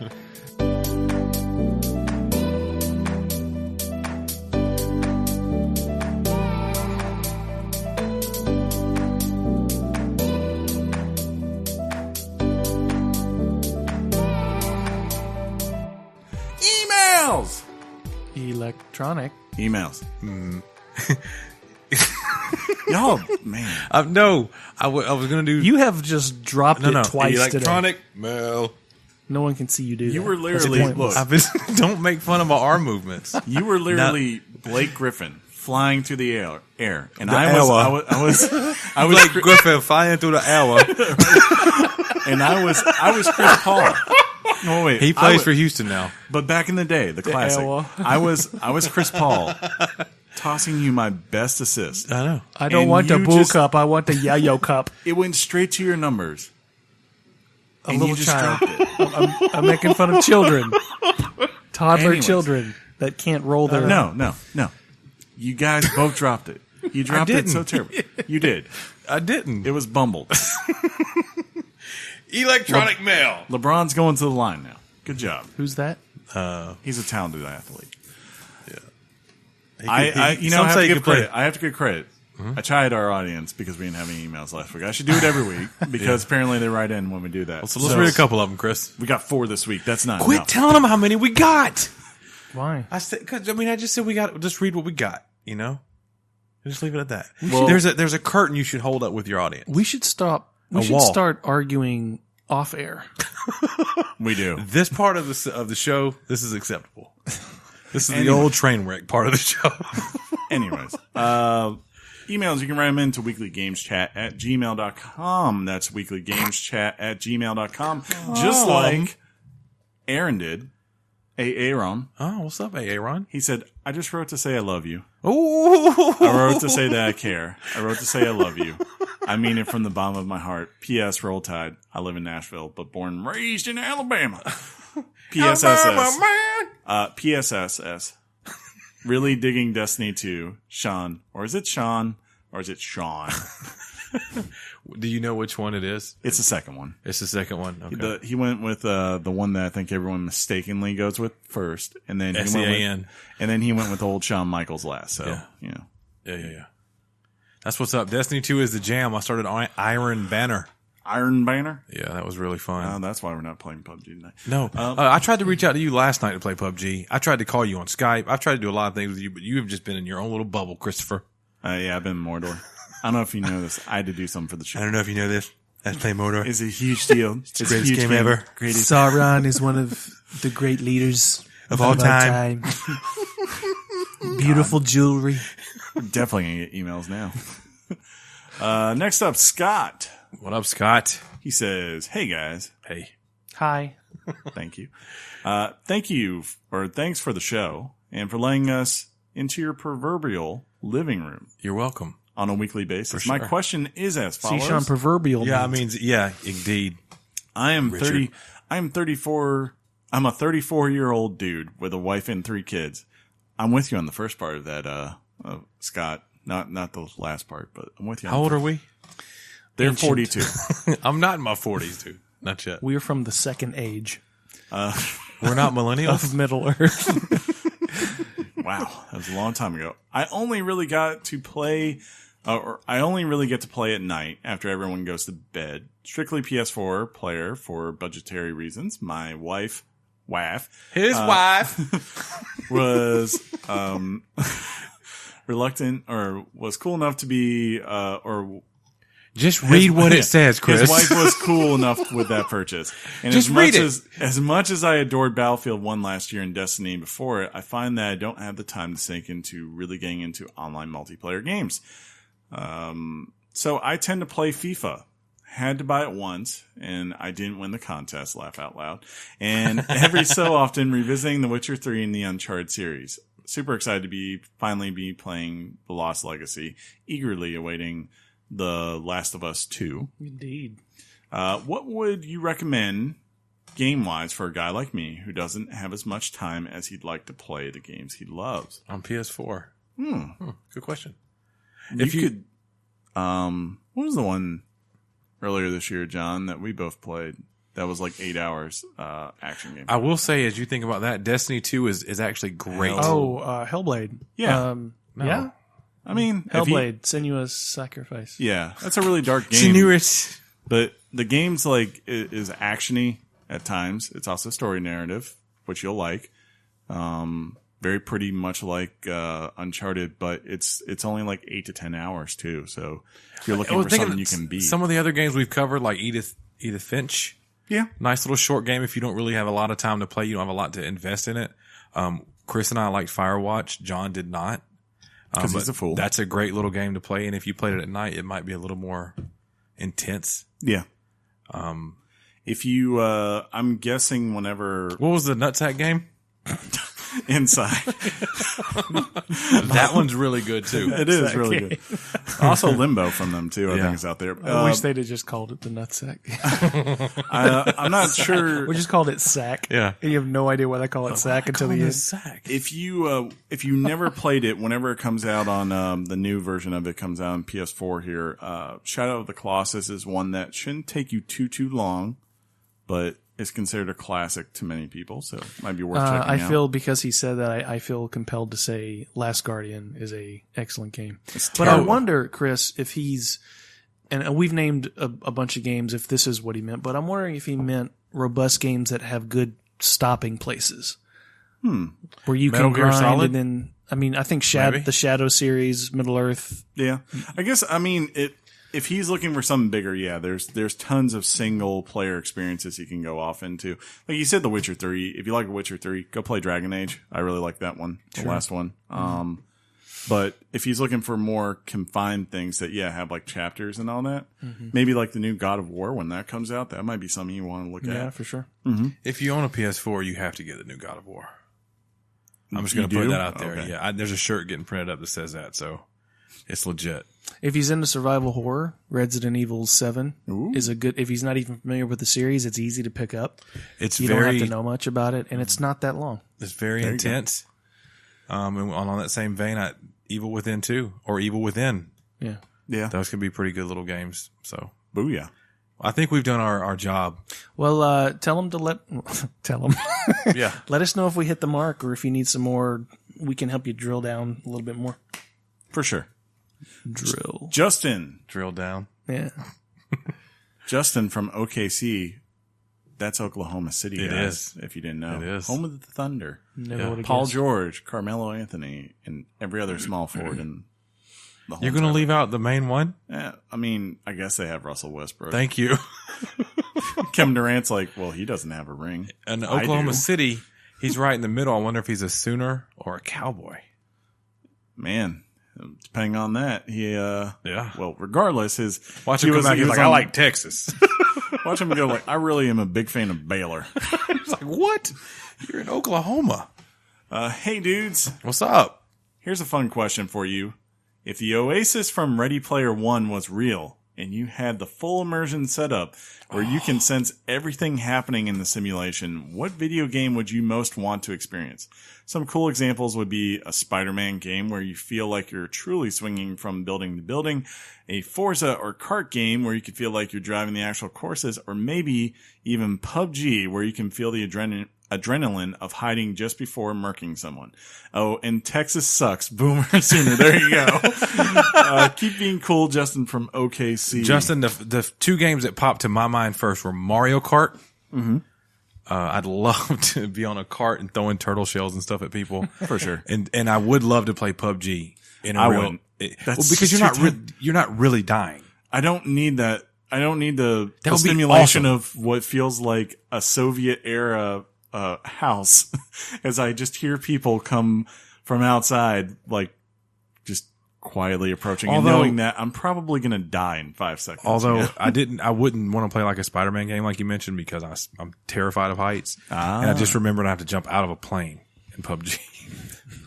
Emails! Electronic. Emails. Y'all, man. No. I was going to do. You have just dropped no. it twice today. Electronic mail. No one can see you do that. You were That's literally, pointless. look, I've been, don't make fun of my arm movements. you were literally Blake Griffin flying through the air. And The I hour. was Like Griffin flying through the hour. and I was Chris Paul. No, wait. He plays for Houston now. But back in the day, the classic. hour. I was Chris Paul tossing you my best assist. I know. I don't and want the you bull just- cup. I want the yayo cup. It went straight to your numbers. A And little you just child. dropped it. I'm making fun of children. Toddler Anyways. children that can't roll their. No. You guys both dropped it. You dropped it didn't. so terrible. You did. I didn't. It was bumbled. Electronic mail. LeBron's going to the line now. Good job. Who's that? He's a talented athlete. Some I have say to he give can play. credit. I have to give credit. I tried our audience because we didn't have any emails last week. I should do it every week because apparently they write in when we do that. So let's read a couple of them, Chris. We got 4 this week. That's not Quit enough. telling them how many we got. Why? I said, cause, I just said we got. Just read what we got. You know, just leave it at that. Well- there's a curtain you should hold up with your audience. We should stop. We A should wall. start arguing off air. We do. This part of the show, this is acceptable. This is the old train wreck part of the show. Anyways, emails, you can write them into weeklygameschat@gmail.com. That's weeklygameschat@gmail.com. Just like Aaron did. Aaron. Oh, what's up, Aaron? He said, I just wrote to say I love you. Oh, I wrote to say that I care. I wrote to say I love you. I mean it from the bottom of my heart. P.S. Roll Tide. I live in Nashville, but born and raised in Alabama. PSSS. PSSS. Really digging Destiny 2. Sean. Or is it Sean? Or is it Sean? do you know which one it is? It's the second one. It's the second one. Okay. He went with the one that I think everyone mistakenly goes with first, and then SEAN. He went with old Shawn Michaels last. So Yeah. That's what's up. Destiny 2 is the jam. I started Iron Banner. Iron Banner. Yeah, that was really fun. That's why we're not playing PUBG tonight. No, I tried to reach out to you last night to play PUBG. I tried to call you on Skype. I've tried to do a lot of things with you, but you have just been in your own little bubble, Christopher. Yeah, I've been in Mordor. I don't know if you know this. I had to do something for the show. I don't know if you know this. Let's play Mordor. It's a huge deal. It's the greatest game ever. Sauron is one of the great leaders of all time. Beautiful jewelry. We're definitely going to get emails now. Next up, Scott. What up, Scott? He says, hey, guys. Hey. Hi. Thank you. Thanks for the show and for letting us into your proverbial living room. You're welcome. On a weekly basis. Sure. My question is as follows. See, Sean, proverbial. Yeah, means. Indeed. I am Richard. 34. I'm a 34-year-old dude with a wife and 3 kids. I'm with you on the first part of that, Scott. Not the last part, but I'm with you. How old are we? They're Ancient. 42. I'm not in my 40s, dude. Not yet. We're from the second age We're not millennials. of Middle Earth. Wow, that was a long time ago. I only really get to play at night after everyone goes to bed. Strictly PS4 player for budgetary reasons. My wife, His wife was reluctant or was cool enough to be Just read what it says, Chris. His wife was cool enough with that purchase. And Just read it. As much as I adored Battlefield 1 last year and Destiny before it, I find that I don't have the time to sink into really getting into online multiplayer games. So I tend to play FIFA. Had to buy it once, and I didn't win the contest, laugh out loud. And every so often revisiting The Witcher 3 and the Uncharted series. Super excited to finally be playing The Lost Legacy. Eagerly awaiting The Last of Us 2. Indeed. What would you recommend game-wise for a guy like me who doesn't have as much time as he'd like to play the games he loves? On PS4. Good question. If you could, what was the one earlier this year, John, that we both played that was like 8 hours action game? I will say, as you think about that, Destiny 2 is actually great. Hellblade. Yeah. Yeah. I mean, Hellblade, Senua's Sacrifice. Yeah, that's a really dark game. Senua's. But the game's like is actiony at times. It's also story narrative, which you'll like. Very pretty much like Uncharted, but it's only like 8 to 10 hours too. So if you're looking for something you can beat. Some of the other games we've covered, like Edith Finch. Yeah. Nice little short game. If you don't really have a lot of time to play, you don't have a lot to invest in it. Chris and I liked Firewatch. John did not. Because he's a fool. That's a great little game to play, and if you played it at night, it might be a little more intense. Yeah. If you, I'm guessing whenever What was the Nutsack game? Inside, That one's really good too. it is really good. Also, Limbo from them too. I think is out there. I wish they'd have just called it the Nutsack. I'm not sure. We just called it Sack. Yeah. And you have no idea why they call it Sack until the end. Sack. If you never played it, whenever it comes out on the new version of it comes out on PS4 here, Shadow of the Colossus is one that shouldn't take you too long, but is considered a classic to many people, so it might be worth checking out. I feel, because he said that, I feel compelled to say Last Guardian is a excellent game. But I wonder, Chris, if he's, and we've named a bunch of games if this is what he meant, but I'm wondering if he meant robust games that have good stopping places. Where you Metal can Gear grind Solid? and then, I mean, I think Maybe. the Shadow series, Middle Earth. Yeah, I guess. I mean, if he's looking for something bigger, yeah, there's tons of single player experiences he can go off into. Like you said, The Witcher 3. If you like Witcher 3, go play Dragon Age. I really like that one, the last one. But if he's looking for more confined things that, have like chapters and all that, maybe like the new God of War when that comes out, that might be something you want to look at. Yeah, for sure. If you own a PS4, you have to get the new God of War. I'm just going to put that out there. Okay. Yeah, there's a shirt getting printed up that says that, so it's legit. If he's into survival horror, Resident Evil 7 is a good. If he's not even familiar with the series, it's easy to pick up. You don't have to know much about it, and it's not that long. It's very intense. And on that same vein, Evil Within 2 or Evil Within. Yeah. Those can be pretty good little games. So, booyah. I think we've done our job. Well, tell him to tell him. Yeah. Let us know if we hit the mark or if you need some more. We can help you drill down a little bit more. For sure. Drill. Justin. Drill down. Yeah. Justin from OKC. That's Oklahoma City, It guys, is. if you didn't know. It is. Home of the Thunder. Never would have Paul guessed. George, Carmelo Anthony, and every other small forward in the whole You're going to leave out the main one? I mean, I guess they have Russell Westbrook. Thank you. Kevin Durant's like, well, he doesn't have a ring. And I Oklahoma do. City, he's right in the middle. I wonder if he's a Sooner or a Cowboy. Man, depending on that, well, regardless, Watch him come back. He's like, I like Texas. Watch him go like, I really am a big fan of Baylor. He's like, what? You're in Oklahoma. Hey, dudes, What's up? here's a fun question for you. If the Oasis from Ready Player One was real and you had the full immersion setup where you can sense everything happening in the simulation, what video game would you most want to experience? Some cool examples would be a Spider-Man game where you feel like you're truly swinging from building to building, a Forza or kart game where you can feel like you're driving the actual courses, or maybe even PUBG where you can feel the adrenaline of hiding just before murking someone. Oh, and Texas sucks. Boomer Sooner. There you go. Keep being cool, Justin from OKC. Justin, the two games that popped to my mind first were Mario Kart. Mm-hmm. I'd love to be on a cart and throwing turtle shells and stuff at people. For sure. And I would love to play PUBG in a I real, wouldn't. because you're not really dying. I don't need that. I don't need the That would be stimulation awesome. of what feels like a Soviet era house as I just hear people come from outside, like just quietly approaching and knowing that I'm probably going to die in 5 seconds. Although I wouldn't want to play like a Spider-Man game like you mentioned because I'm terrified of heights. And I just remembered I have to jump out of a plane in PUBG.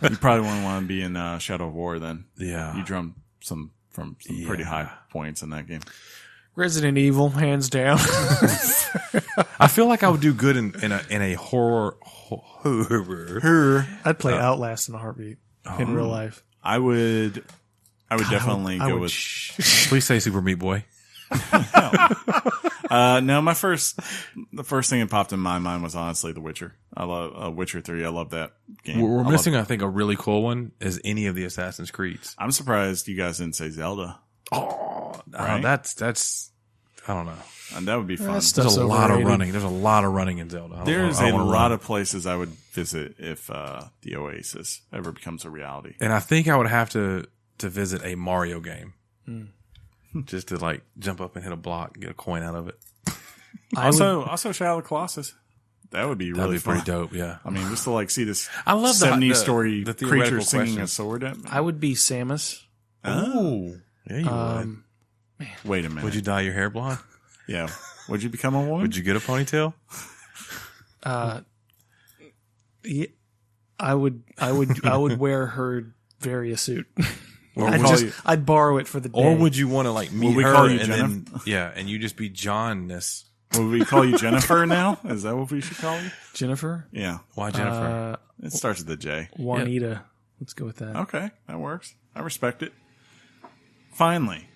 You probably wouldn't want to be in Shadow of War then. Yeah. You jumped from some pretty high points in that game. Resident Evil, hands down. I feel like I would do good in a horror. I'd play Outlast in a heartbeat in real life. I would definitely go with. Please say Super Meat Boy. No, the first thing that popped in my mind was honestly The Witcher. I love Witcher 3. I love that game. We're missing, I think, a really cool one is any of the Assassin's Creeds. I'm surprised you guys didn't say Zelda. Right? That's I don't know. And that would be fun. That's There's a lot of overrated. running. There's a lot of running in Zelda. There's a lot of places I would visit if the Oasis ever becomes a reality. And I think I would have to visit a Mario game. Just to like jump up and hit a block and get a coin out of it. Also Shadow of the Colossus. That would be That'd really be pretty fun. dope, yeah. I mean, just to like see this I love the 70s story the theoretical creature singing a questions. sword at me. I would be Samus. Oh. Yeah, you would. Wait a minute. Would you dye your hair blonde? Yeah. Would you become a woman? Would you get a ponytail? Yeah, I would wear her Varia suit. Or would I'd borrow it for the day. Or would you want to like meet we her call you and then Jennifer? and you just be Johnness? Would we call you Jennifer now? Is that what we should call you? Jennifer? Yeah. Why Jennifer? It starts with a J. Juanita. Let's go with that. Okay. That works. I respect it. Finally.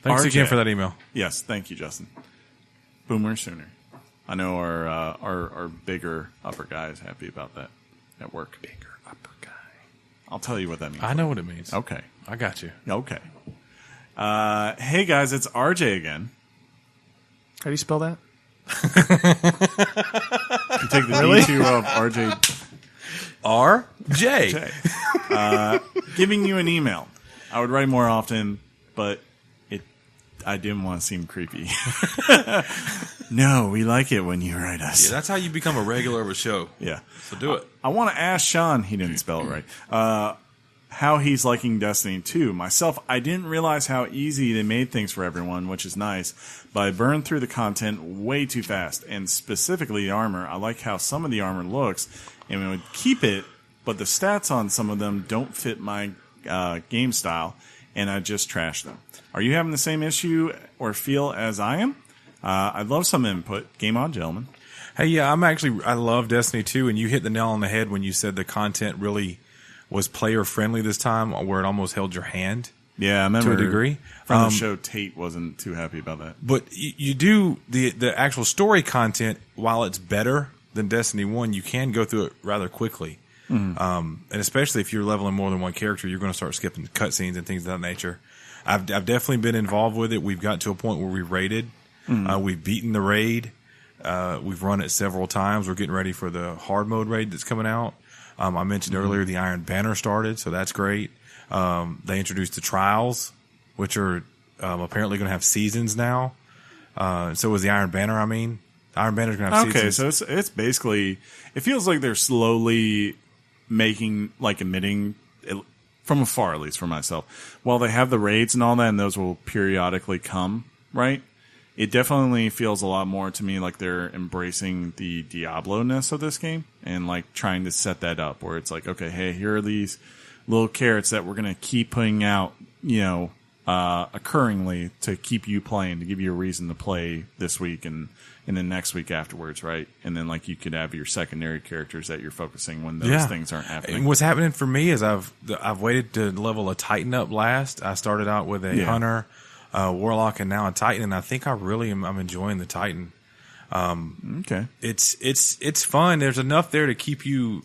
Thanks RJ. again for that email. Yes. Thank you, Justin. Boomer Sooner. I know our bigger upper guy is happy about that at work. Bigger upper guy. I'll tell you what that means. I know what it means. Okay. I got you. Okay. Hey guys, it's RJ again. How do you spell that? You take the D2 of RJ. RJ. Giving you an email. I would write more often. but I didn't want to seem creepy. No, we like it when you write us. Yeah, that's how you become a regular of a show. Yeah. So do it. I want to ask Sean, he didn't spell it right, how he's liking Destiny 2. Myself, I didn't realize how easy they made things for everyone, which is nice, but I burned through the content way too fast, and specifically the armor. I like how some of the armor looks, and we would keep it, but the stats on some of them don't fit my game style, and I just trash them. Are you having the same issue or feel as I am? I'd love some input. Game on, gentlemen. Hey, yeah, I love Destiny 2, and you hit the nail on the head when you said the content really was player friendly this time, where it almost held your hand. Yeah, I remember to a degree. From the show, Tate wasn't too happy about that. But you do the actual story content, while it's better than Destiny 1, you can go through it rather quickly. Mm-hmm. And especially if you're leveling more than one character, you're going to start skipping cutscenes and things of that nature. I've definitely been involved with it. We've gotten to a point where we raided. Mm-hmm. We've beaten the raid. We've run it several times. We're getting ready for the hard mode raid that's coming out. I mentioned earlier the Iron Banner started, so that's great. They introduced the trials, which are apparently going to have seasons now. So is the Iron Banner, Iron Banner's going to have seasons. Okay, so it's basically, it feels like they're slowly emitting, from afar at least for myself, while they have the raids and all that, and those will periodically come, right? It definitely feels a lot more to me like they're embracing the Diablo-ness of this game and like trying to set that up where it's like, okay, hey, here are these little carrots that we're going to keep putting out, occurringly to keep you playing, to give you a reason to play this week and then next week afterwards, right? And then like you could have your secondary characters that you're focusing when those things aren't happening. And what's happening for me is I've waited to level a Titan up last. I started out with a Hunter, Warlock, and now a Titan, and I think I'm enjoying the Titan. Okay, it's fun. There's enough there to keep you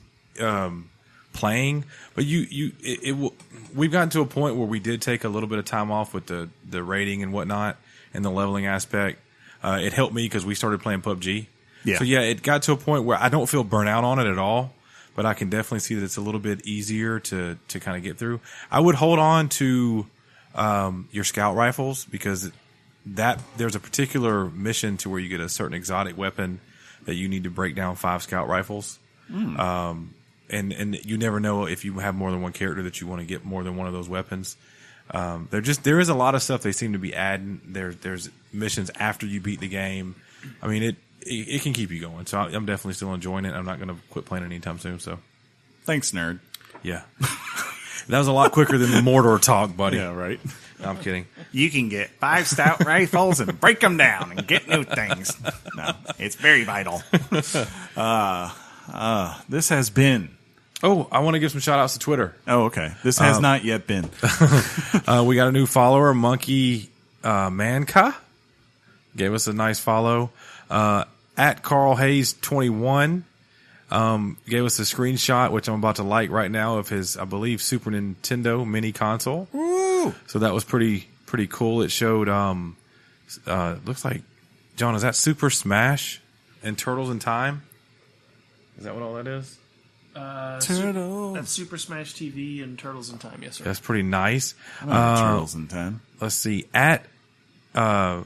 playing, but we've gotten to a point where we did take a little bit of time off with the rating and whatnot and the leveling aspect. It helped me because we started playing PUBG. Yeah. So it got to a point where I don't feel burnt out on it at all, but I can definitely see that it's a little bit easier to kind of get through. I would hold on to your scout rifles because there's a particular mission to where you get a certain exotic weapon that you need to break down 5 scout rifles. And you never know if you have more than one character that you want to get more than one of those weapons. There is a lot of stuff they seem to be adding. There's missions after you beat the game. It can keep you going. So I'm definitely still enjoying it. I'm not going to quit playing it anytime soon. So thanks, nerd. Yeah. That was a lot quicker than the Mordor talk, buddy. Yeah, right. No, I'm kidding. You can get 5 stout rifles and break them down and get new things. No, it's very vital. This has been... Oh, I want to give some shout-outs to Twitter. Oh, okay. This has not yet been. We got a new follower, Monkey Manka. Gave us a nice follow. At Carl Hayes 21 gave us a screenshot, which I'm about to like right now, of his, I believe, Super Nintendo mini console. Woo! So that was pretty cool. It showed, looks like, John, is that Super Smash and Turtles in Time? Is that what all that is? Turtles. That's Super Smash TV and Turtles in Time, yes, sir. That's pretty nice. Turtles in Time. Let's see. At our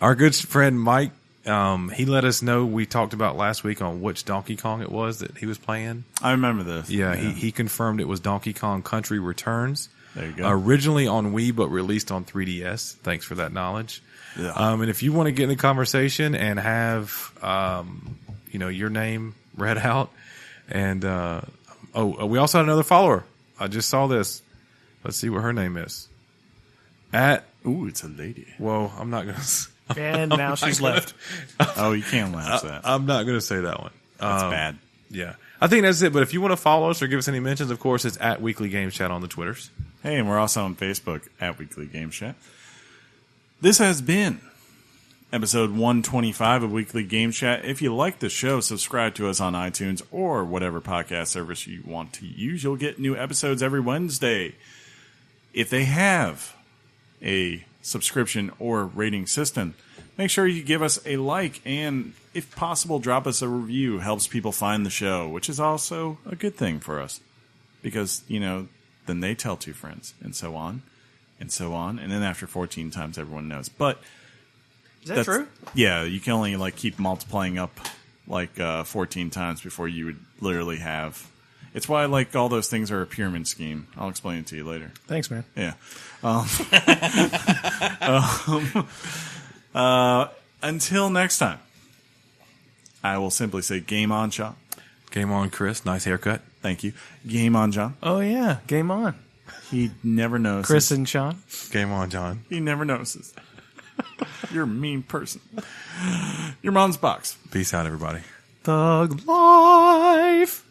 good friend Mike, he let us know, we talked about last week on which Donkey Kong it was that he was playing. I remember this. Yeah. He confirmed it was Donkey Kong Country Returns. There you go. Originally on Wii, but released on 3DS. Thanks for that knowledge. Yeah. And if you want to get in a conversation and have, your name read out, and we also had another follower. I just saw this. Let's see what her name is. Ooh, it's a lady. Well, I'm not going to. And now she's left. Oh, you can't laugh at that. I'm not going to say that one. That's bad. Yeah. I think that's it. But if you want to follow us or give us any mentions, of course, it's at Weekly Games Chat on the Twitters. Hey, and we're also on Facebook at Weekly Games Chat. This has been episode 125 of Weekly Game Chat. If you like the show, subscribe to us on iTunes or whatever podcast service you want to use. You'll get new episodes every Wednesday. If they have a subscription or rating system, make sure you give us a like and, if possible, drop us a review. Helps people find the show, which is also a good thing for us because, then they tell 2 friends and so on. and so on. And then after 14 times, everyone knows. But Is that true? yeah, you can only like keep multiplying up like 14 times before you would literally have. It's why like all those things are a pyramid scheme. I'll explain it to you later. Thanks, man. Yeah. Until next time, I will simply say game on, Sean. Game on, Chris. Nice haircut. Thank you. Game on, John. Oh yeah, game on. He never notices. Chris and Sean. Game on, John. He never notices. You're a mean person. Your mom's box. Peace out, everybody. Thug life.